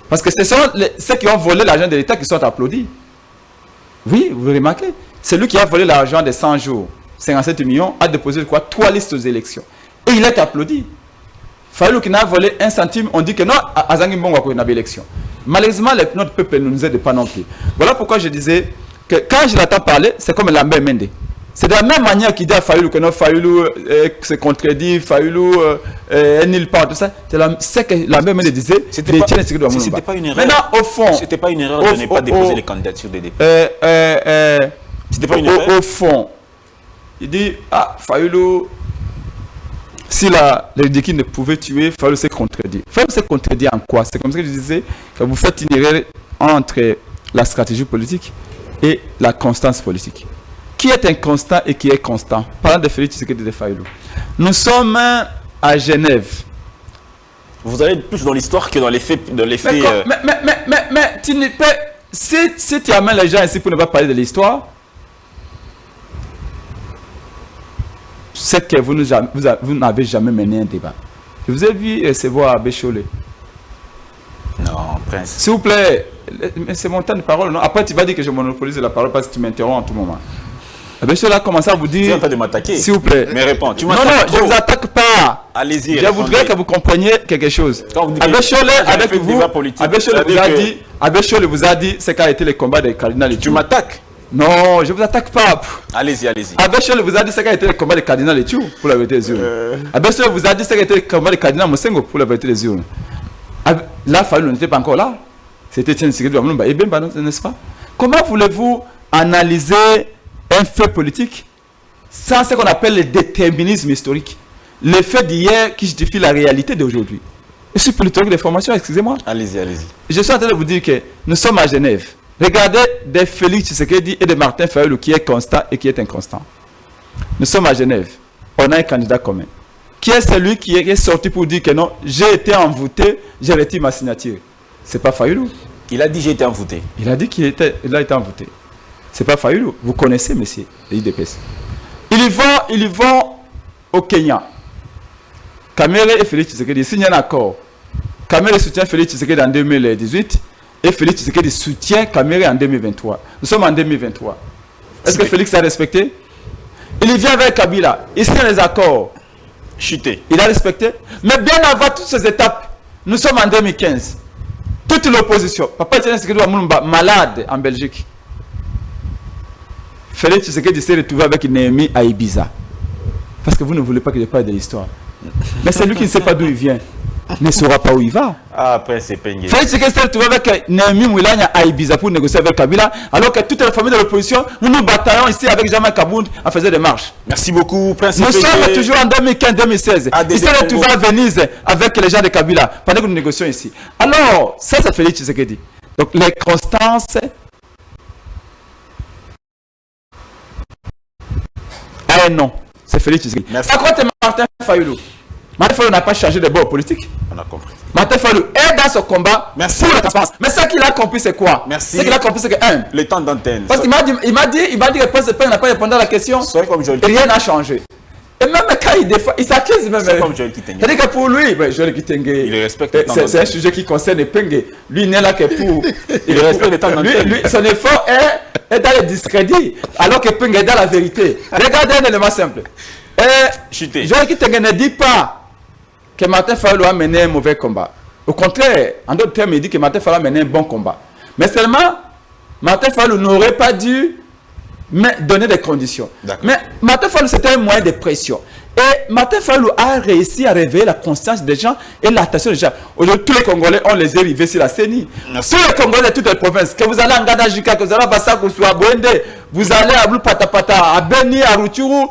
Parce que ce sont ceux qui ont volé l'argent de l'État qui sont applaudis. Oui, vous remarquez. Celui qui a volé l'argent de 100 jours, 57 millions, a déposé quoi? 3 listes aux élections. Et il est applaudi. Fayulu qui n'a volé 1 centime, on dit que non, Azangi Mbongo a une élection. Malheureusement, notre peuple ne nous aide pas non plus. Voilà pourquoi je disais que quand je l'entends parler, c'est comme Lambert Mende. C'est de la même manière qu'il dit à Fayulu que non, Fayulu se contredit, Fayulu n'il pas, tout ça. C'est que Lambert Mende disait. C'était pas une erreur. Maintenant, au fond. C'était pas une erreur de ne pas déposer les candidatures des députés. C'était pas une erreur. Au fond, il dit Fayulu. Si le Diki ne pouvait tuer, Fayulu s'est contredit. Fayulu s'est contredit en quoi? C'est comme ça que je disais que vous faites une erreur entre la stratégie politique et la constance politique. Qui est inconstant et qui est constant? Parlant de Félix Tshisekedi de Fayulu. Nous sommes à Genève. Vous allez plus dans l'histoire que dans les faits. Mais tu ne peux... Si tu amènes les gens ici pour ne pas parler de l'histoire, c'est que vous n'avez jamais mené un débat. Je vous ai vu recevoir Abbé Cholé. Non, Prince. S'il vous plaît, c'est mon temps de parole. Non? Après, tu vas dire que je monopolise la parole parce que tu m'interromps en tout moment. Abbé Cholé a commencé à vous dire... Tu es en train de m'attaquer. S'il vous plaît. Mais réponds. Non, je ne vous attaque pas. Allez-y. Je voudrais que vous compreniez quelque chose. Abbé Cholé, avec vous, Abbé Cholé vous a dit ce qu'a été le combat des cardinals. Tu m'attaques? Non, je ne vous attaque pas. Allez-y. Abbé Cholé vous a dit ce qu'a été le combat des cardinals et tout pour la vérité des urnes. Abbé Cholé vous a dit ce qu'a été le combat des cardinals Mosengo pour la vérité des urnes. Là, Fayulu n'était pas encore là. C'était Etienne Tshisekedi Mulumba. Et bien, n'est-ce pas? Comment voulez-vous analyser un fait politique sans ce qu'on appelle le déterminisme historique? Le fait d'hier qui justifie la réalité d'aujourd'hui. Je suis politologue de formation, excusez-moi. Allez-y. Je suis en train de vous dire que nous sommes à Genève. Regardez de Félix Tshisekedi et de Martin Fayulu qui est constant et qui est inconstant. Nous sommes à Genève. On a un candidat commun. Qui est celui qui est sorti pour dire que non, j'ai été envoûté, j'ai retiré ma signature? C'est pas Fayoulou. Il a dit j'ai été envoûté. Il a dit qu'il a été envoûté. C'est pas Fayoulou. Vous connaissez, monsieur, les IDPS. Ils vont au Kenya. Kamere et Félix Tshisekedi signent un accord. Kamere soutient Félix Tshisekedi en 2018 et Félix Tshisekedi soutient Kamere en 2023. Nous sommes en 2023. Est-ce que Félix a respecté? Il vient avec Kabila. Il signe les accords. Chuté. Il a respecté. Mais bien avant toutes ces étapes, nous sommes en 2015. Toute l'opposition. Papa Tshisekedi Wamulumba, malade en Belgique. Félix Tshisekedi s'est retrouvé avec Néhémie à Ibiza. Parce que vous ne voulez pas que je parle de l'histoire. Mais celui qui ne sait pas d'où il vient ne saura pas où il va. Ah, après c'est Pengue. Félix Tshisekedi s'est retrouvé avec Néhémie Mouilanya à Ibiza pour négocier avec Kabila, alors que toute la famille de l'opposition, nous nous bataillons ici avec Jean-Marc Kabound en faisant des marches. Merci beaucoup, Prince. Nous sommes toujours en 2015-2016. Il s'est retrouvé à Venise avec les gens de Kabila pendant que nous négocions ici. Alors, ça c'est Félix Tshisekedi. Donc les constances. Ah non, c'est Félix Tshisekedi. Par contre, Martin Fayoulou. Martin Fayoulou n'a pas changé de bord politique. On a compris. Martin Fayoulou est dans ce combat pour la transparence. Mais ce qu'il a compris, c'est quoi? Merci. Ce qu'il a compris, c'est que le temps d'antenne. Parce qu'il m'a dit que le président n'a pas répondu à la question. Rien n'a changé. Et même quand il défend, il s'accuse même. C'est comme Joël Kitenge. C'est-à-dire que pour lui, Joël Kitenge, il respecte le temps d'antenne. C'est un sujet qui concerne Pengue. Lui, il n'est là que pour. Il respecte le temps d'antenne. Son effort est dans le discrédit, alors que Pengue est dans la vérité. Regardez un élément simple. Joël Kitenge ne dit pas que Martin Fayoulou a mené un mauvais combat. Au contraire, en d'autres termes, il dit que Martin Fayoulou a mené un bon combat. Mais seulement, Martin Fayoulou n'aurait pas dû donner des conditions. Mais Martin Fayoulou, c'était un moyen de pression. Et Martin Fayoulou a réussi à réveiller la conscience des gens et l'attention des gens. Aujourd'hui, tous les Congolais ont les yeux rivés sur la CENI. Tous les Congolais de toutes les provinces, que vous allez en Gadajika, que vous allez à Bassakou, à Bouende, vous allez à Blue Patapata, à Beni, à Rutshuru,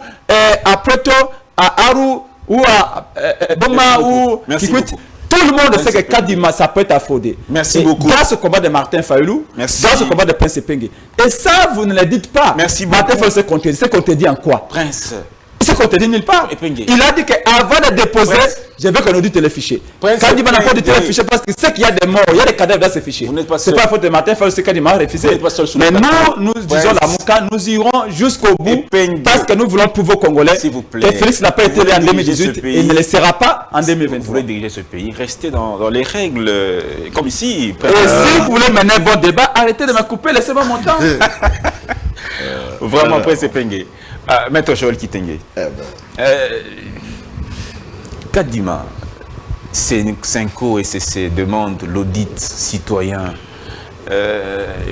à Proto, à Aru, ou à Boma, ou Kikwit. Tout le monde sait que Kadima, ça peut être affordé. Merci beaucoup. Dans ce combat de Martin Fayoulou, dans ce combat de Prince Pengue. Et ça, vous ne le dites pas. Merci beaucoup. Martin Fayoulou s'est contredit en quoi? Prince. Il s'est contredit nulle part. Il a dit qu'avant de déposer, je veux qu'on audite les fichiers. Kadima n'a pas audité les fichiers parce qu'il sait qu'il y a des morts, il y a des cadavres dans ces fichiers. Ce n'est pas la faute de Martin Fayoulou, c'est Kadima a refusé. Mais nous disons la Mouka, nous irons jusqu'au bout parce que nous voulons prouver aux Congolais que Félix n'a pas été là en 2018 et ne le sera pas en 2023. Vous voulez diriger ce pays, restez dans les règles, comme ici. Et si vous voulez mener un bon débat, arrêtez de me couper, laissez-moi mon temps. Vraiment, Prince Pengue. Maître Joël Kitenge. Kadima, Senko et CC demandent l'audit citoyen.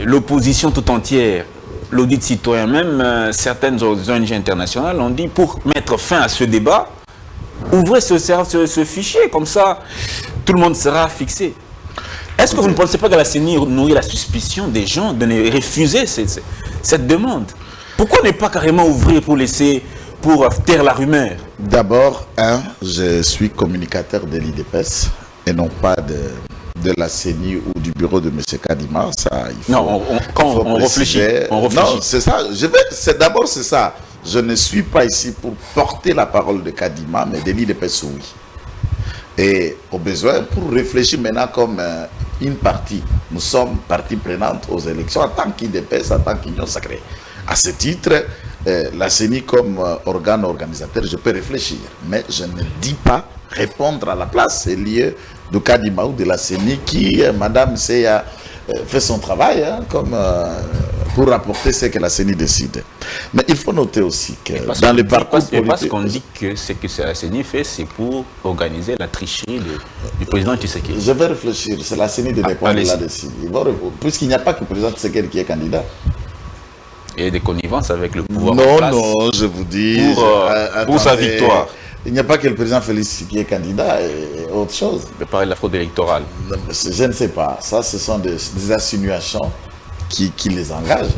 L'opposition tout entière, l'audit citoyen, même certaines ONG internationales ont dit pour mettre fin à ce débat, ouvrez ce fichier, comme ça tout le monde sera fixé. Est-ce que vous ne pensez pas que la CENI nourrit la suspicion des gens de ne refuser cette demande? Pourquoi ne pas carrément ouvrir pour taire la rumeur? D'abord, je suis communicateur de l'IDPS et non pas de la CENI ou du bureau de M. Kadima. Ça, il faut, non, on réfléchit. Non, c'est ça. D'abord, c'est ça. Je ne suis pas ici pour porter la parole de Kadima, mais de l'IDPS, oui. Et au besoin, pour réfléchir maintenant comme une partie. Nous sommes partie prenante aux élections en tant qu'IDPS, en tant qu'union sacrée. À ce titre, la CENI comme organe organisateur, je peux réfléchir, mais je ne dis pas répondre à la place. C'est lieu de Kadima ou de la CENI qui, Madame Seya, fait son travail pour rapporter ce que la CENI décide. Mais il faut noter aussi que dans le parcours politique... Parce qu'on dit que ce que la CENI fait, c'est pour organiser la tricherie du président Tshisekedi. Je vais réfléchir, c'est la CENI de répondre là-dessus. Puisqu'il n'y a pas que le président Tshisekedi qui est candidat. Et des connivences avec le pouvoir. Non, je vous dis. Pour sa victoire. Il n'y a pas que le président Félix qui est candidat et autre chose. De parler de la fraude électorale. Je ne sais pas. Ça, ce sont des insinuations qui les engagent.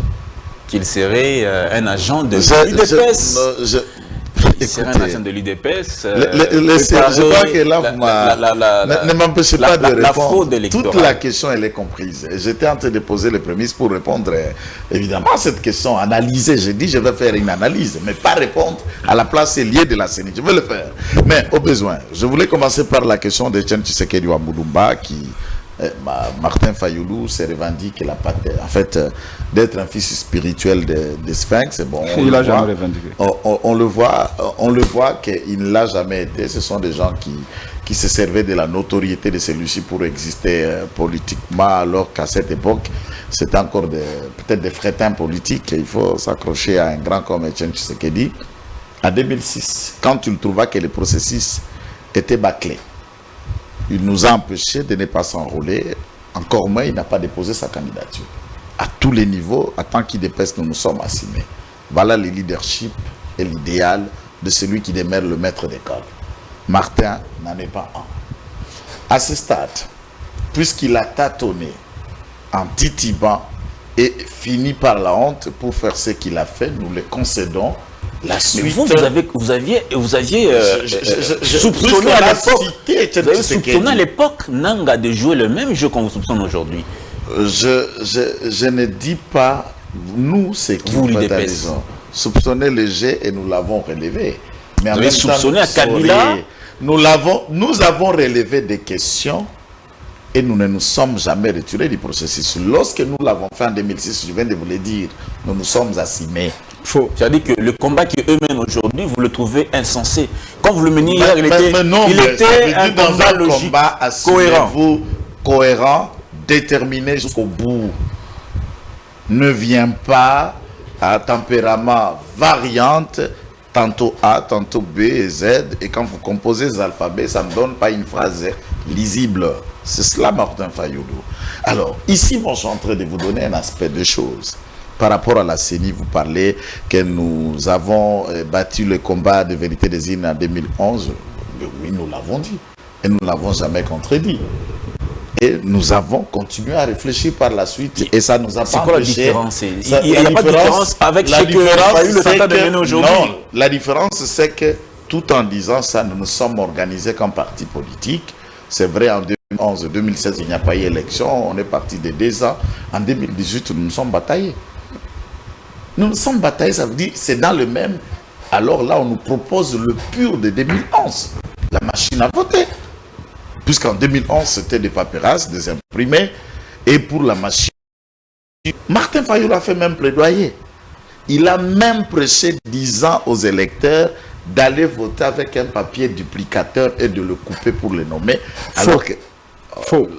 Qu'il serait un agent de l'UDPS. serait un ancien de l'UDPS. Je crois que là, ne m'empêchez pas de répondre. Toute la question, elle est comprise. J'étais en train de poser les prémices pour répondre, évidemment, à cette question, analyser. J'ai dit, je vais faire une analyse, mais pas répondre à la place liée de la CENI. Je vais le faire. Mais au besoin, je voulais commencer par la question de Etienne Tshisekedi Wambulumba, qui... Martin Fayoulou se revendique d'être un fils spirituel des Sphinx. Bon, il l'a jamais revendiqué. On le voit qu'il ne l'a jamais été. Ce sont des gens qui se servaient de la notoriété de celui-ci pour exister politiquement, alors qu'à cette époque, c'était encore peut-être des frétins politiques. Il faut s'accrocher à un grand comme Etienne Tshisekedi. En 2006, quand il trouva que le processus était bâclé, il nous a empêchés de ne pas s'enrôler. Encore moins, il n'a pas déposé sa candidature. À tous les niveaux, à tant qu'IDPS, nous nous sommes assumés. Voilà le leadership et l'idéal de celui qui demeure le maître d'école. Martin n'en est pas un. À ce stade, puisqu'il a tâtonné en titubant et fini par la honte pour faire ce qu'il a fait, nous le concédons. La suite, mais vous aviez soupçonné à l'époque Nanga de jouer le même jeu qu'on vous soupçonne aujourd'hui. Je ne dis pas nous, c'est qui vous avez raison. Soupçonner le jeu et nous l'avons relevé. Mais en même temps, soupçonné à Kabila. Nous avons relevé des questions et nous ne nous sommes jamais retirés du processus. Lorsque nous l'avons fait en 2006, je viens de vous le dire, nous nous sommes assumés. Faux. C'est-à-dire que le combat qu'eux mènent aujourd'hui, vous le trouvez insensé. Quand vous le meniez hier, il était un combat logique, cohérent, déterminé jusqu'au bout. Ne vient pas à tempérament variante, tantôt A, tantôt B et Z, et quand vous composez les alphabets, ça ne donne pas une phrase lisible. C'est cela, Martin Fayoulou. Alors, ici, moi, je suis en train de vous donner un aspect de choses. Par rapport à la CENI, vous parlez que nous avons battu le combat de vérité des îles en 2011. Oui, nous l'avons dit. Et nous ne l'avons jamais contredit. Et nous avons continué à réfléchir par la suite. Et ça nous a pas empêché. C'est quoi la différence? Il n'y a pas de différence avec ce que Fayoulou est en train de mener aujourd'hui. Non, la différence, c'est que tout en disant ça, nous nous sommes organisés comme parti politique. C'est vrai, en 2011, 2016, il n'y a pas eu élection. On est parti de 2 ans. En 2018, nous nous sommes bataillés. Nous nous sommes bataillés, ça veut dire c'est dans le même. Alors là, on nous propose le pur de 2011. La machine à voter. Puisqu'en 2011, c'était des paperasses, des imprimés. Et pour la machine, Martin Fayoulou a fait même plaidoyer. Il a même prêché 10 ans aux électeurs d'aller voter avec un papier duplicateur et de le couper pour le nommer. Alors que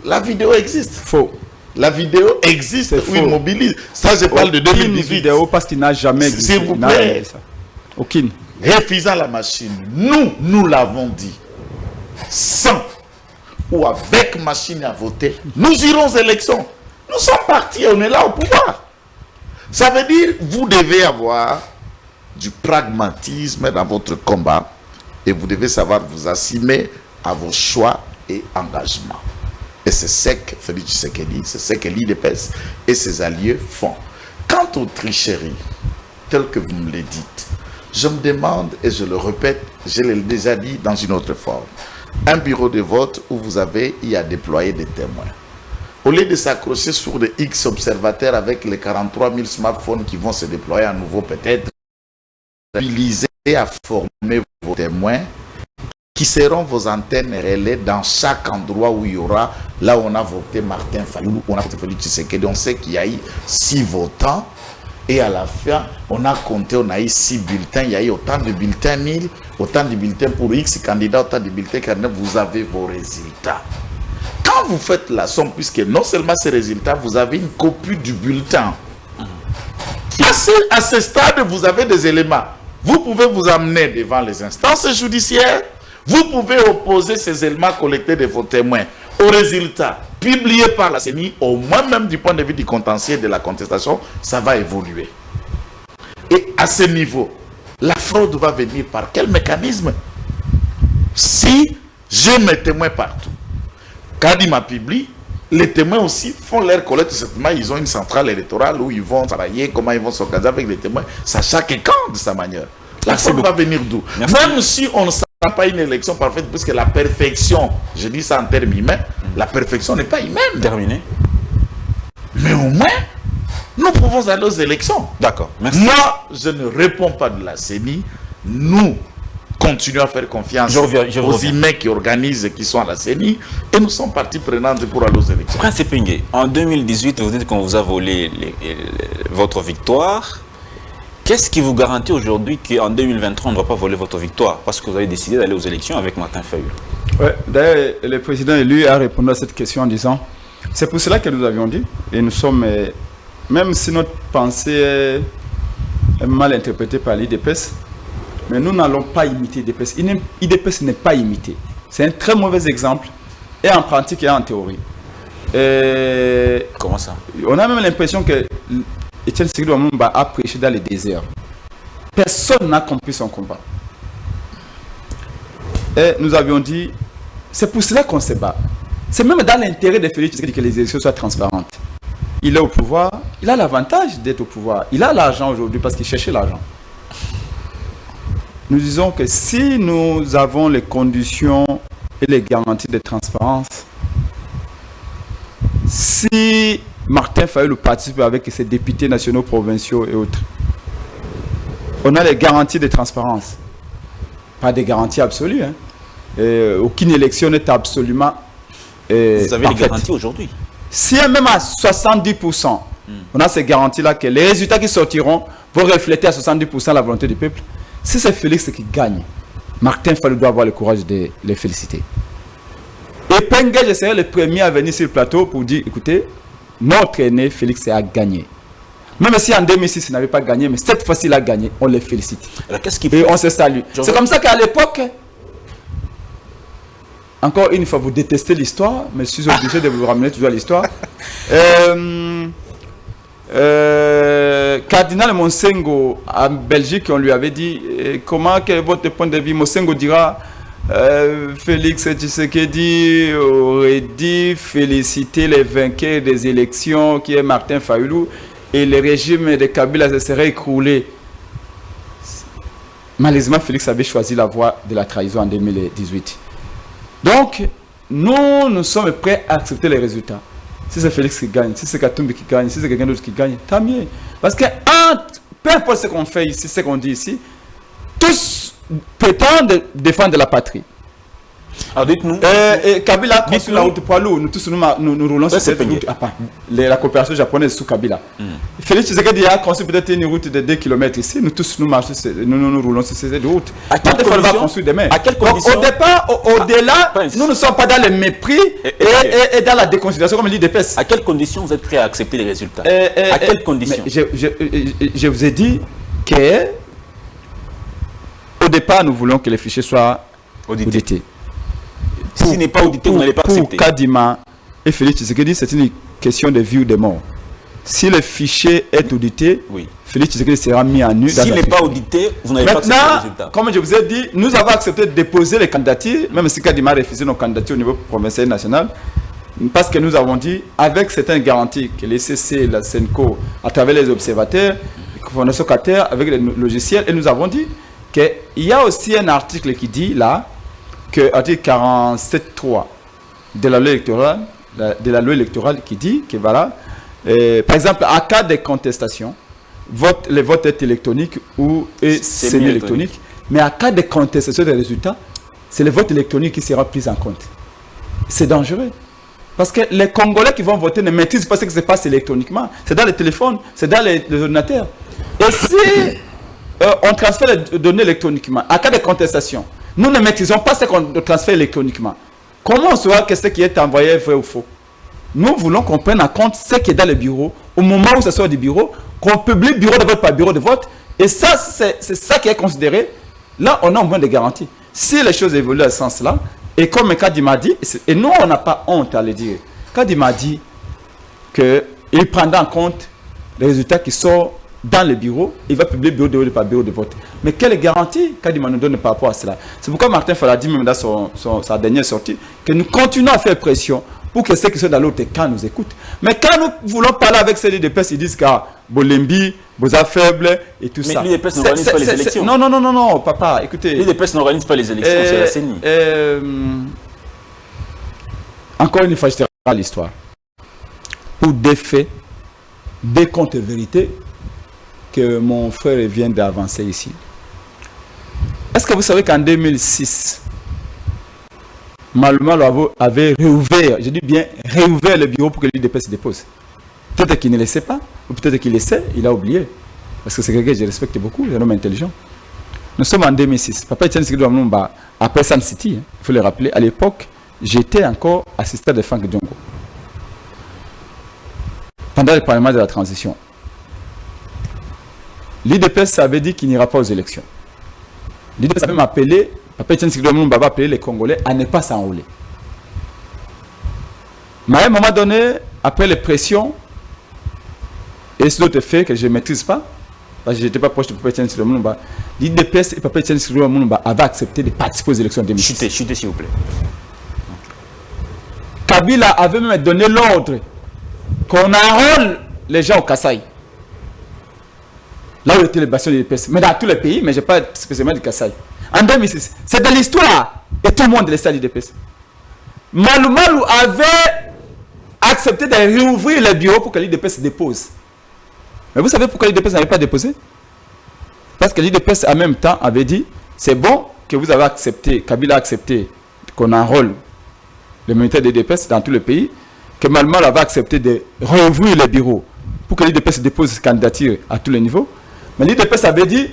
la vidéo existe. Faux. La vidéo existe où il mobilise. Ça, je parle de 2018. Vidéo parce qu'il n'a jamais existé. S'il vous plaît. Aucune. Refusant la machine. Nous l'avons dit. Sans ou avec machine à voter, nous irons aux élections. Nous sommes partis, on est là au pouvoir. Ça veut dire, vous devez avoir du pragmatisme dans votre combat et vous devez savoir vous assumer à vos choix et engagements. Et c'est ce que Félix Tshisekedi, c'est ce que l'IDPS et ses alliés font. Quant aux tricheries, telles que vous me les dites, je me demande, et je le répète, je l'ai déjà dit dans une autre forme, un bureau de vote où vous avez à déployer des témoins. Au lieu de s'accrocher sur des X observateurs avec les 43 000 smartphones qui vont se déployer à nouveau peut-être, mobiliser à former vos témoins qui seront vos antennes relais dans chaque endroit où il y aura, là où on a voté Martin Fayoulou, on a voté Félix Tshisekedi, on sait qu'il y a eu 6 votants, et à la fin, on a compté, on a eu 6 bulletins, il y a eu autant de bulletins 1000, autant de bulletins pour X candidats, autant de bulletins candidats, vous avez vos résultats. Quand vous faites la somme, puisque non seulement ces résultats, vous avez une copie du bulletin. À ce stade, vous avez des éléments. Vous pouvez vous amener devant les instances judiciaires. Vous pouvez opposer ces éléments collectés de vos témoins aux résultats publiés par la CENI, au moins même du point de vue du contentieux de la contestation, ça va évoluer. Et à ce niveau, la fraude va venir par quel mécanisme? Si j'ai mes témoins partout, Kadima publie, les témoins aussi font leur collecte. Certainement, ils ont une centrale électorale où ils vont travailler, comment ils vont s'organiser avec les témoins. Ça chaque camp de sa manière. La Merci forme va beaucoup. venir d'où? Merci. Même si on ne s'attend pas une élection parfaite, puisque la perfection, je dis ça en termes humains, la perfection n'est pas humaine. Terminé. Mais au moins, nous pouvons aller aux élections. D'accord. Merci. Moi, je ne réponds pas de la CENI. Nous continuons à faire confiance Je aux reviens. humains qui organisent et qui sont à la CENI. Et nous sommes partie prenante pour aller aux élections. Prince Epingue, en 2018, vous dites qu'on vous a volé votre victoire. Qu'est-ce qui vous garantit aujourd'hui qu'en 2023, on ne va pas voler votre victoire? Parce que vous avez décidé d'aller aux élections avec Martin Fayulu. Ouais, d'ailleurs, le président élu a répondu à cette question en disant c'est pour cela que nous avions dit, et nous sommes, même si notre pensée est mal interprétée par l'IDPS, mais nous n'allons pas imiter l'IDPS. l'IDPS n'est pas imité. C'est un très mauvais exemple, et en pratique et en théorie. Et Comment ça? on a même l'impression que Etienne Tshisekedi Lumumba a prêché dans le désert. Personne n'a compris son combat. Et nous avions dit, c'est pour cela qu'on se bat. C'est même dans l'intérêt de Félix Tshisekedi que les élections soient transparentes. Il est au pouvoir, il a l'avantage d'être au pouvoir. Il a l'argent aujourd'hui parce qu'il cherchait l'argent. Nous disons que si nous avons les conditions et les garanties de transparence, si Martin Fayulu participe avec ses députés nationaux, provinciaux et autres, on a les garanties de transparence. Pas des garanties absolues. Hein. Aucune élection n'est absolument Vous avez les parfaite. garanties aujourd'hui. Si même à 70%, on a ces garanties-là que les résultats qui sortiront vont refléter à 70% la volonté du peuple. Si c'est Félix qui gagne, Martin Fayulu doit avoir le courage de les féliciter. Et Pengue, je serai le premier à venir sur le plateau pour dire, écoutez, notre aîné Félix a gagné. Même si en 2006 il n'avait pas gagné, mais cette fois-ci il a gagné, on le félicite. Alors qu'est-ce qui Et on se salue. Je C'est vois- comme ça qu'à l'époque, encore une fois, vous détestez l'histoire, mais je suis obligé de vous ramener toujours à l'histoire. Cardinal Monsengo, en Belgique, on lui avait dit comment, quel est votre point de vue? Monsengo dira Félix Tshisekedi aurait dit féliciter les vainqueurs des élections, qui est Martin Fayulu, et le régime de Kabila se serait écroulé. Malheureusement, Félix avait choisi la voie de la trahison en 2018. Donc, nous sommes prêts à accepter les résultats. Si c'est Félix qui gagne, si c'est Katumbi qui gagne, si c'est quelqu'un d'autre qui gagne, tant mieux. Parce que peu importe ce qu'on fait ici, ce qu'on dit ici, tous prétendent défendre la patrie. Alors dites-nous. Kabila a construit Dites-nous. la route poids lourd. Nous tous nous roulons sur cette route. La coopération japonaise sous Kabila. Félix Tshisekedi a construit peut-être une route de 2 km ici. Nous tous nous marchons, nous roulons sur cette route. À quelles Martin Fayulu va conditions? construire demain. À quelles Donc, conditions? au départ, au-delà, Prince. nous ne sommes pas dans le mépris et dans la déconsidération, comme dit l'IDPS. À quelles conditions vous êtes prêt à accepter les résultats? À quelles conditions? Je vous ai dit que au départ, nous voulons que les fichiers soient audités. Si ce n'est pas audité, vous n'allez pas accepter. Pour Kadima et Félix Tshisekedi, c'est une question de vie ou de mort. Si le fichier est audité, Oui. Félix Tshisekedi sera mis à nu. S'il n'est pas audité, vous n'allez pas accepter les Maintenant, résultats. comme je vous ai dit, nous avons accepté de déposer les candidatures, même si Kadima a refusé nos candidatures au niveau provincial et national, parce que nous avons dit, avec certaines garanties que les CC, la SENCO, à travers les observateurs, les Fondation Qatar, avec les logiciels, et nous avons dit qu'il y a aussi un article qui dit là, que article 47.3 de la loi électorale, qui dit que voilà, par exemple, en cas de contestation, le vote est électronique ou semi-électronique, mais en cas de contestation des résultats, c'est le vote électronique qui sera pris en compte. C'est dangereux. Parce que les Congolais qui vont voter ne maîtrisent pas ce qui se passe électroniquement. C'est dans les téléphones, c'est dans les ordinateurs. Et si on transfère les données électroniquement, en cas de contestation, nous ne maîtrisons pas ce qu'on transfère électroniquement. Comment on saura que ce qui est envoyé est vrai ou faux? Nous voulons qu'on prenne en compte ce qui est dans le bureau, au moment où ça sort du bureau, qu'on publie bureau de vote par bureau de vote. Et ça, c'est ça qui est considéré. Là, on a au moins des garanties. Si les choses évoluent à ce sens-là, et comme Kadima dit, et nous, on n'a pas honte à le dire, Kadima dit qu'il prendra en compte les résultats qui sortent dans le bureau, il va publier bureau de vote par bureau de vote. Mais quelle garantie Kadima nous donne par rapport à cela? C'est pourquoi Martin Fayulu a dit même dans sa dernière sortie que nous continuons à faire pression pour que ceux qui sont dans l'autre camp nous écoutent. Mais quand nous voulons parler avec ceux de presse, ils disent qu'à Bolembi, vous êtes faible et tout ça. Mais l'UDPS n'organise pas les élections. Non, papa, écoutez. L'UDPS n'organise pas les élections, c'est la CENI. Encore une fois, je te rappelle l'histoire. Pour des faits, des contre-vérités que mon frère vient d'avancer ici. Est-ce que vous savez qu'en 2006, Maluma avait réouvert, je dis bien réouvert le bureau pour que l'UDPS se dépose? Peut-être qu'il ne le sait pas, ou peut-être qu'il le sait, il a oublié. Parce que c'est quelqu'un que je respecte beaucoup, un homme intelligent. Nous sommes en 2006. Papa Etienne Tshisekedi Lumumba, après Sun City, il faut le rappeler, à l'époque, j'étais encore assistant de Franck Diongo. Pendant le parlement de la transition, l'UDPS avait dit qu'il n'ira pas aux élections. L'UDPS avait appelé, Papa Etienne Tshisekedi Lumumba va appeler les Congolais à ne pas s'enrôler. Mais à un moment donné, après les pressions, et c'est d'autres faits que je ne maîtrise pas, parce que je n'étais pas proche de Papa Etienne Tshisekedi Lumumba, l'UDPS et Papa Etienne Tshisekedi Lumumba avaient accepté de participer aux élections de 2006. Chutez s'il vous plaît. Kabila avait même donné l'ordre qu'on enrôle les gens au Kasaï. Là où était le bastion de l'UDPS. Mais dans tous les pays, mais je parle spécialement du Kasaï. En 2006, c'est de l'histoire. Et tout le monde le sait à l'UDPS. Malou avait accepté de réouvrir le bureau pour que l'UDPS se dépose. Mais vous savez pourquoi l'UDPS n'avait pas déposé? Parce que l'UDPS en même temps avait dit, c'est bon que vous avez accepté, Kabila a accepté qu'on enrôle les militaires de l'UDPS dans tout le pays, que Malou avait accepté de réouvrir le bureau pour que l'UDPS dépose sa candidature à tous les niveaux. Mais l'UDPS avait dit,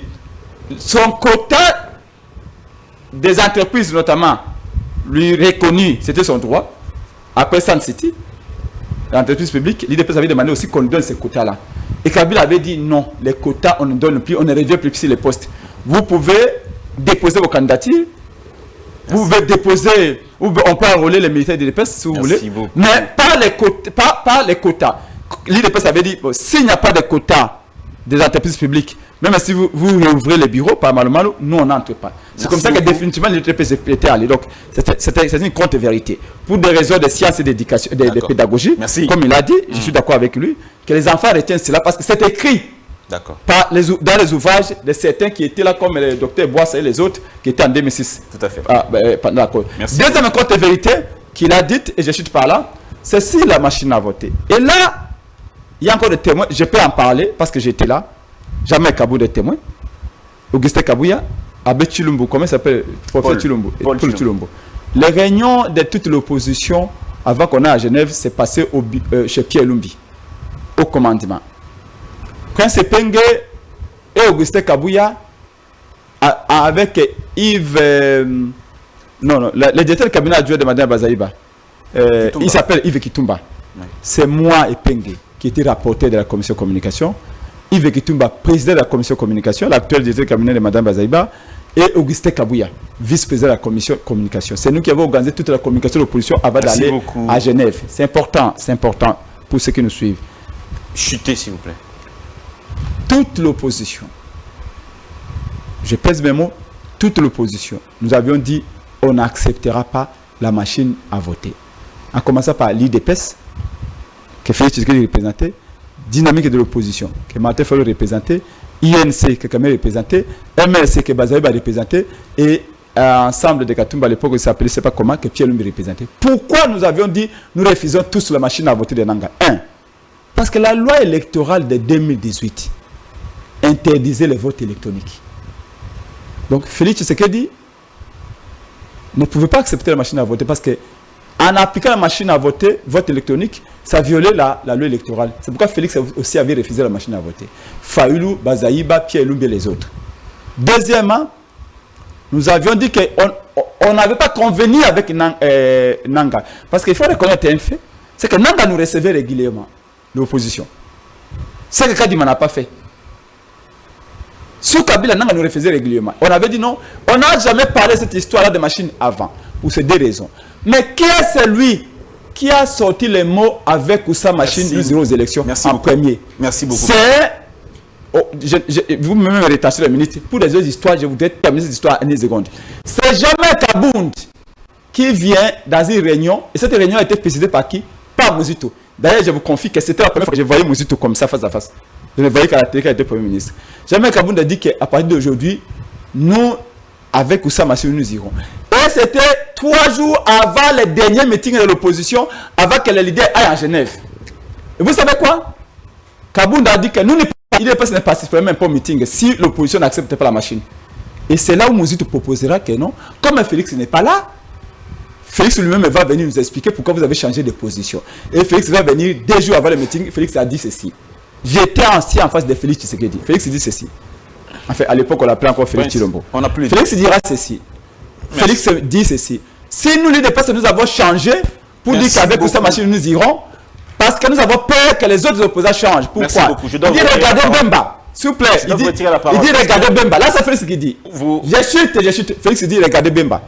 son quota des entreprises notamment, lui reconnu, c'était son droit. Après Sun City, l'entreprise publique, l'UDPS avait demandé aussi qu'on donne ces quotas-là. Et Kabila avait dit non, les quotas, on ne donne plus, on ne revient plus sur les postes. Vous pouvez déposer vos candidatures, vous pouvez déposer, on peut enrôler les militaires de l'UDPS si vous voulez, beaucoup. mais pas les quotas. L'UDPS avait dit, bon, s'il n'y a pas de quotas des entreprises publiques, même si vous réouvrez les bureaux par Malou, nous on n'entre pas. C'est comme ça que définitivement l'UDPS était allé. Donc c'est une contre-vérité. Pour des raisons de sciences et d'éducation, de pédagogie, comme il a dit, je suis d'accord avec lui, que les enfants retiennent cela parce que c'est écrit dans les ouvrages de certains qui étaient là, comme le docteur Boisse et les autres, qui étaient en 2006. Tout à fait. D'accord. Deuxième contre-vérité qu'il a dite, et je chute par là, c'est si la machine a voté. Et là, il y a encore des témoins, je peux en parler parce que j'étais là. Jamais Kabou des témoins. Augustin Kabouya, Abbé Chilumbu, comment il s'appelle? Paul Chilumbu. Les réunions de toute l'opposition, avant qu'on aille à Genève, s'est passé chez Pierre Lumbi, au commandement. Quand c'est Pengue et Augustin Kabouya, avec Yves. Le directeur du cabinet adjoint de Mme Bazaïba, il s'appelle Yves Kitumba. Oui. C'est moi et Pengue qui était rapporteur de la commission communication. Yves Kitumba, président de la commission communication, l'actuel directeur du cabinet de Mme Bazaïba, et Augustin Kabouya, vice-président de la commission communication. C'est nous qui avons organisé toute la communication de l'opposition avant d'aller à Genève. C'est important pour ceux qui nous suivent. Chutez, s'il vous plaît. Toute l'opposition, je pèse mes mots, toute l'opposition, nous avions dit on n'acceptera pas la machine à voter. En commençant par l'IDPS, que Félix Tshisekedi représentait, Dynamique de l'opposition, que Martin Fayulu représentait, INC, que Kamel représentait, MLC, que Bazaïba représentait, et ensemble de Katumba à l'époque, il s'appelait, je ne sais pas comment, que Pierre Lumbi représentait. Pourquoi nous avions dit nous refusons tous la machine à voter de Nanga? Parce que la loi électorale de 2018 interdisait les votes électroniques. Donc Félix Tshisekedi ne pouvait pas accepter la machine à voter parce que en appliquant la machine à voter, vote électronique, ça violait la loi électorale. C'est pourquoi Félix aussi avait refusé la machine à voter. Fayulu, Bazaïba, Pierre Lumbi et les autres. Deuxièmement, nous avions dit qu'on n'avait pas convenu avec Nanga. Parce qu'il faut reconnaître un fait, c'est que Nanga nous recevait régulièrement, l'opposition. C'est que Kadima n'a pas fait. Sous Kabila, Nanga nous refusait régulièrement. On avait dit non, on n'a jamais parlé de cette histoire-là de machine avant, pour ces deux raisons. Mais qui est celui qui a sorti les mots avec ou sans machine aux élections en premier? Merci beaucoup. C'est... vous me retenez sur la minute. Pour les autres histoires, je voudrais terminer cette histoire en une seconde. C'est jamais Kabound qui vient dans une réunion, et cette réunion a été présidée par qui? Par Muzito. D'ailleurs, je vous confie que c'était la première fois que je voyais Muzito comme ça, face à face. Je ne voyais qu'à la télé qu'il était Premier ministre. Jamais Kabound a dit qu'à partir d'aujourd'hui, nous, avec Oussa Massou, nous irons. Et c'était 3 jours avant les derniers meetings de l'opposition, avant que les leaders aillent à Genève. Et vous savez quoi? Kabound a dit que nous, il ne participerait même pas au meeting si l'opposition n'accepte pas la machine. Et c'est là où Mouzit proposera que non. Comme Félix n'est pas là, Félix lui-même va venir nous expliquer pourquoi vous avez changé de position. Et Félix va venir 2 jours avant le meeting. Félix a dit ceci. J'étais assis en face de Félix Tshisekedi. Félix dit ceci. Enfin, à l'époque, on l'appelait encore Félix Tshilombo. Félix dira ceci. Merci. Félix dit ceci. Si nous, les dépenses, nous avons changé pour dire qu'avec Oussa Machine, nous irons, parce que nous avons peur que les autres opposants changent. Pourquoi? Il dit regardez Bemba. S'il vous plaît. Il dit regardez Bemba. Là, c'est Félix qui dit. Je chute. Félix dit regardez Bemba.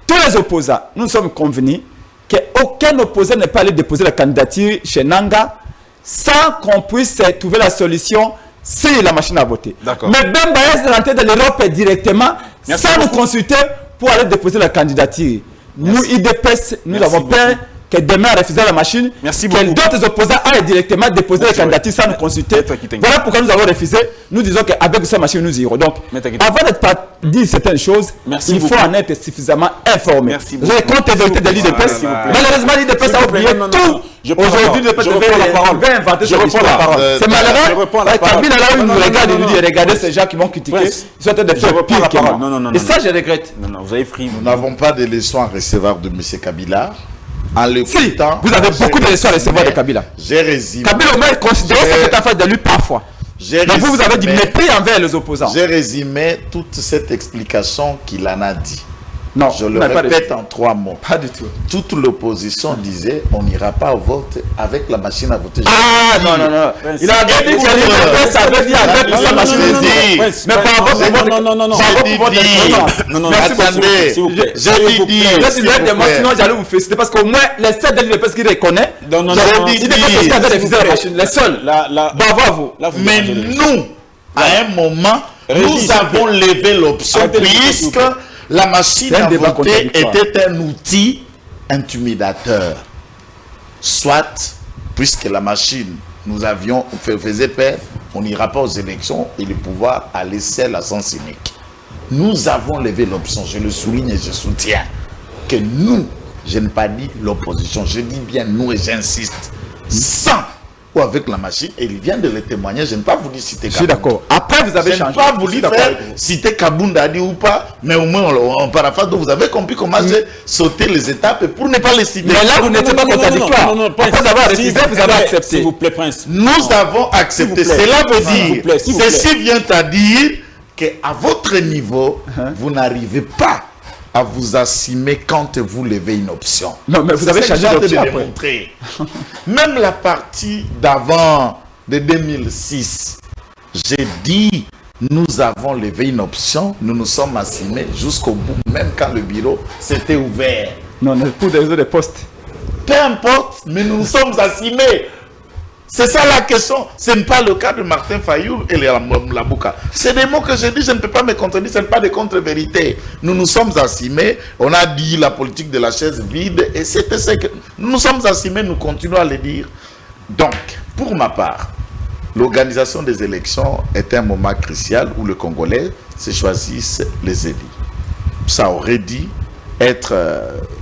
Tous les opposants, nous sommes convenus qu'aucun opposant n'est pas allé déposer la candidature chez Nanga sans qu'on puisse trouver la solution si la machine a voté. Mais Bemba est rentré dans l'Europe directement sans nous consulter pour aller déposer la candidature. Nous, IDPS, nous avons peur que demain, en refusant la machine, que d'autres opposants aillent directement déposer la candidature sans nous consulter. Voilà pourquoi nous avons refusé. Nous disons qu'avec cette machine, nous irons. Donc, avant d'être dit certaines choses, il faut en être suffisamment informé. Vous avez compte vérité de l'IDPS. Malheureusement, l'IDPS a oublié tout. Aujourd'hui, l'IDPS devait inventer cette histoire. C'est malheureux. Kabila, là où il nous regarde, il nous dit regardez ces gens qui m'ont critiqué. Ils sont en train de faire pire que moi. Et ça, je regrette. Nous n'avons pas de leçons à recevoir de M. Kabila. En l'écoutant, vous avez beaucoup de leçons à recevoir de Kabila. J'ai résumé. Kabila au moins considère cette affaire de lui parfois. Donc vous avez du mépris envers les opposants. J'ai résumé toute cette explication qu'il en a dit. Non, je le répète en 3 mots. Pas du tout. Toute l'opposition disait on n'ira pas au vote avec la machine à voter. Ah non. Il a dit que ça veut dire avec la machine à voter. Mais par rapport non, attendez. J'ai dit. Sinon j'allais vous féliciter parce qu'au moins les 7 de l'IDPS qui reconnaît. J'ai dit. Il avait refusé la machine. Les seuls. Bravo à vous. Mais nous, à un moment, nous avons levé l'option puisque la machine à voter était un outil intimidateur. Soit, puisque la machine, nous avions faisait peur, on n'ira pas aux élections et le pouvoir a laissé la sens unique. Nous avons levé l'option, je le souligne et je soutiens, que nous, je n'ai pas dit l'opposition, je dis bien nous et j'insiste, sans ou avec la machine, et il vient de le témoigner, je ne vais pas vous dire citer Kabound. Je suis d'accord. Après, vous avez changé. Je ne vais pas vous dire citer Kabound a dit ou pas, mais au moins on paraphrase, donc vous avez compris comment j'ai sauté les étapes pour ne pas les citer. Mais là, vous n'étiez pas contradictoire. Après avoir refusé, vous avez accepté. S'il vous plaît, Prince. Nous avons accepté. Cela veut dire, ceci vient à dire qu'à votre niveau, vous n'arrivez pas à vous assumer quand vous levez une option. Non, mais vous avez changé d'option après. Même la partie d'avant de 2006, j'ai dit, nous avons levé une option, nous nous sommes assumés jusqu'au bout, même quand le bureau s'était ouvert. Non, pour des autres postes. Peu importe, mais nous nous sommes assumés. C'est ça la question. Ce n'est pas le cas de Martin Fayulu et Labouka. C'est des mots que je dis, je ne peux pas me contredire, ce n'est pas des contre-vérités. Nous nous sommes assumés, on a dit la politique de la chaise vide, et c'était ce que nous nous sommes assumés, nous continuons à le dire. Donc, pour ma part, l'organisation des élections est un moment crucial où les Congolais se choisissent les élus. Ça aurait dû être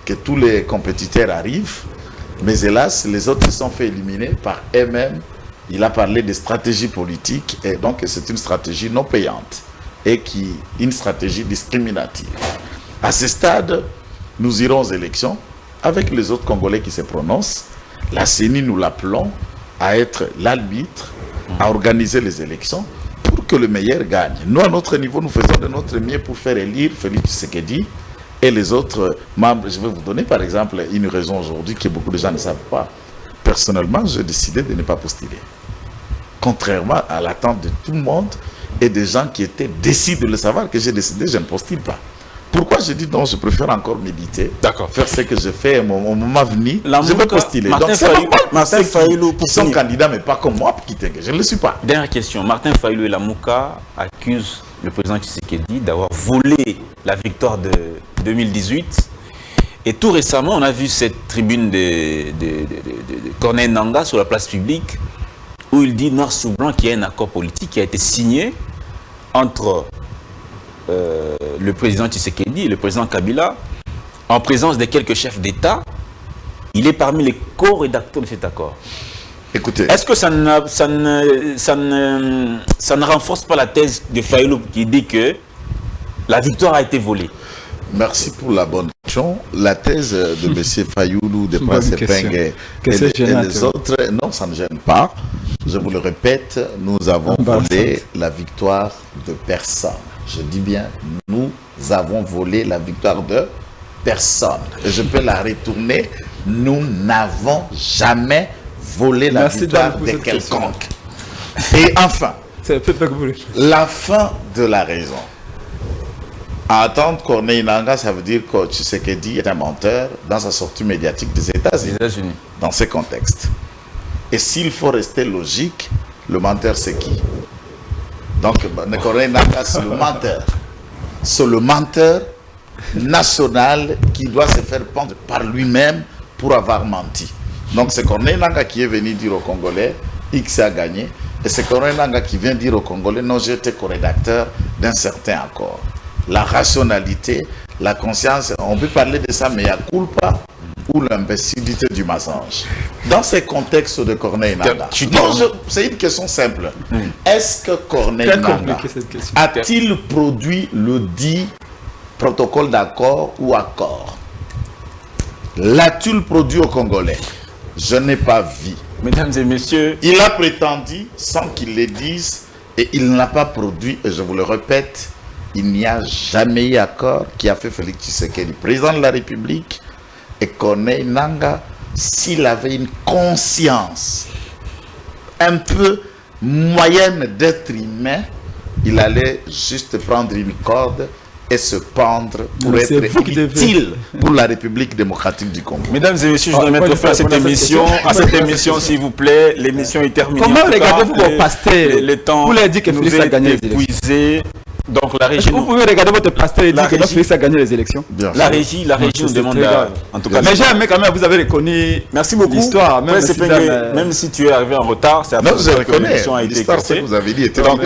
que tous les compétiteurs arrivent. Mais hélas, les autres se sont fait éliminer par eux-mêmes. Il a parlé de stratégie politique et donc c'est une stratégie non payante et une stratégie discriminative. À ce stade, nous irons aux élections avec les autres Congolais qui se prononcent. La CENI, nous l'appelons à être l'arbitre, à organiser les élections pour que le meilleur gagne. Nous, à notre niveau, nous faisons de notre mieux pour faire élire Félix Tshisekedi. Et les autres membres, je vais vous donner par exemple une raison aujourd'hui que beaucoup de gens ne savent pas. Personnellement, j'ai décidé de ne pas postuler. Contrairement à l'attente de tout le monde et des gens qui étaient décidés de le savoir que j'ai décidé, je ne postule pas. Pourquoi je dis non, je préfère encore méditer, faire ce que je fais au moment venu, je vais postuler. Donc c'est Fayulu qui sont candidats, mais pas comme moi, je ne le suis pas. Dernière question, Martin Fayulu et Lamouka accusent le président Tshisekedi d'avoir volé la victoire de 2018. Et tout récemment, on a vu cette tribune de Corneille Nangaa sur la place publique où où il dit noir sur blanc qu'il y a un accord politique qui a été signé entre le président Tshisekedi et le président Kabila, en présence de quelques chefs d'État. Il est parmi les co-rédacteurs de cet accord. Écoutez, Est-ce que ça ne renforce pas la thèse de Fayoulou qui dit que la victoire a été volée? merci pour la bonne question. La thèse de M. Fayoulou, de Prince Peng et les autres, non, ça ne gêne pas. Je vous le répète, nous avons volé la victoire de personne. Je dis bien, nous avons volé la victoire de personne. Et je peux la retourner. Nous n'avons jamais volé la victoire de quelconque. Et enfin, la fin de la raison. Attendre Corneille Nangaa, ça veut dire que Tshisekedi est un menteur dans sa sortie médiatique des États-Unis. Dans ce contexte. Et s'il faut rester logique, le menteur c'est qui? Donc Corneille Nangaa c'est le menteur. C'est le menteur national qui doit se faire pendre par lui-même pour avoir menti. Donc c'est Corneille Nangaa qui est venu dire aux Congolais X a gagné. Et c'est Corneille Nangaa qui vient dire aux Congolais non, j'étais co-rédacteur d'un certain accord. La rationalité, la conscience, on peut parler de ça, mais il y a culpa ou l'imbécilité du mensonge. Dans ces contextes de Corneille Nangaa, c'est une question simple. Est-ce que Corneille Nangaa a-t-il produit le dit protocole d'accord ou accord? L'a-t-il produit au Congolais? Je n'ai pas vu. Mesdames et messieurs, il a prétendu sans qu'il le dise et il n'a pas produit, et je vous le répète, il n'y a jamais eu accord qui a fait Félix Tshisekedi président de la République. Et Corneille Nangaa, s'il avait une conscience un peu moyenne d'être humain, il allait juste prendre une corde et se pendre pour être utile pour la République démocratique du Congo. Mesdames et messieurs, je dois mettre fin à cette émission. À cette émission, s'il vous plaît, l'émission est terminée. Comment regardez-vous vos pasteurs? Le temps vous leur dites que Félix a gagné les élections. Donc la régie. Vous pouvez regarder votre pasteur et dire que Félix a gagné les élections. La régie nous demande. En tout cas. Mais jamais quand même vous avez reconnu. Merci beaucoup. L'histoire, même si tu es arrivé en retard, c'est après que l'émission a été écourtée. Vous avez dit était donc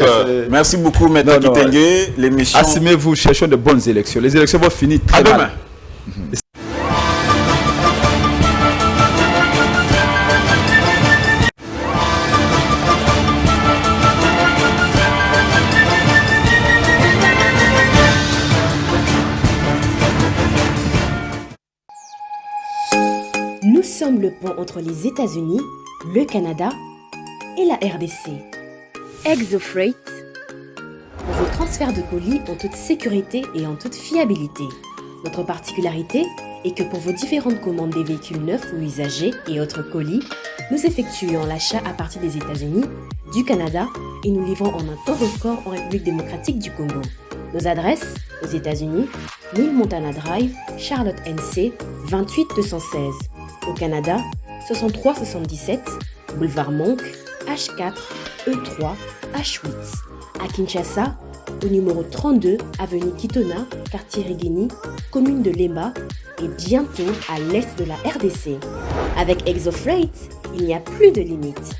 merci beaucoup, Maître Kitenge. L'émission. Assumez-vous, cherchons de bonnes élections. Les élections vont finir très mal. Demain. Nous sommes le pont entre les États-Unis, le Canada et la RDC. ExoFreight, pour vos transferts de colis en toute sécurité et en toute fiabilité. Notre particularité est que pour vos différentes commandes des véhicules neufs ou usagés et autres colis, nous effectuons l'achat à partir des États-Unis, du Canada et nous livrons en un temps record en République démocratique du Congo. Nos adresses aux États-Unis, 1000 Montana Drive, Charlotte NC, 28216. Au Canada, 6377, boulevard Monk, H4, E3, H8. À Kinshasa, au numéro 32, avenue Kitona, quartier Rigini, commune de Lemba et bientôt à l'est de la RDC. Avec ExoFreight, il n'y a plus de limites.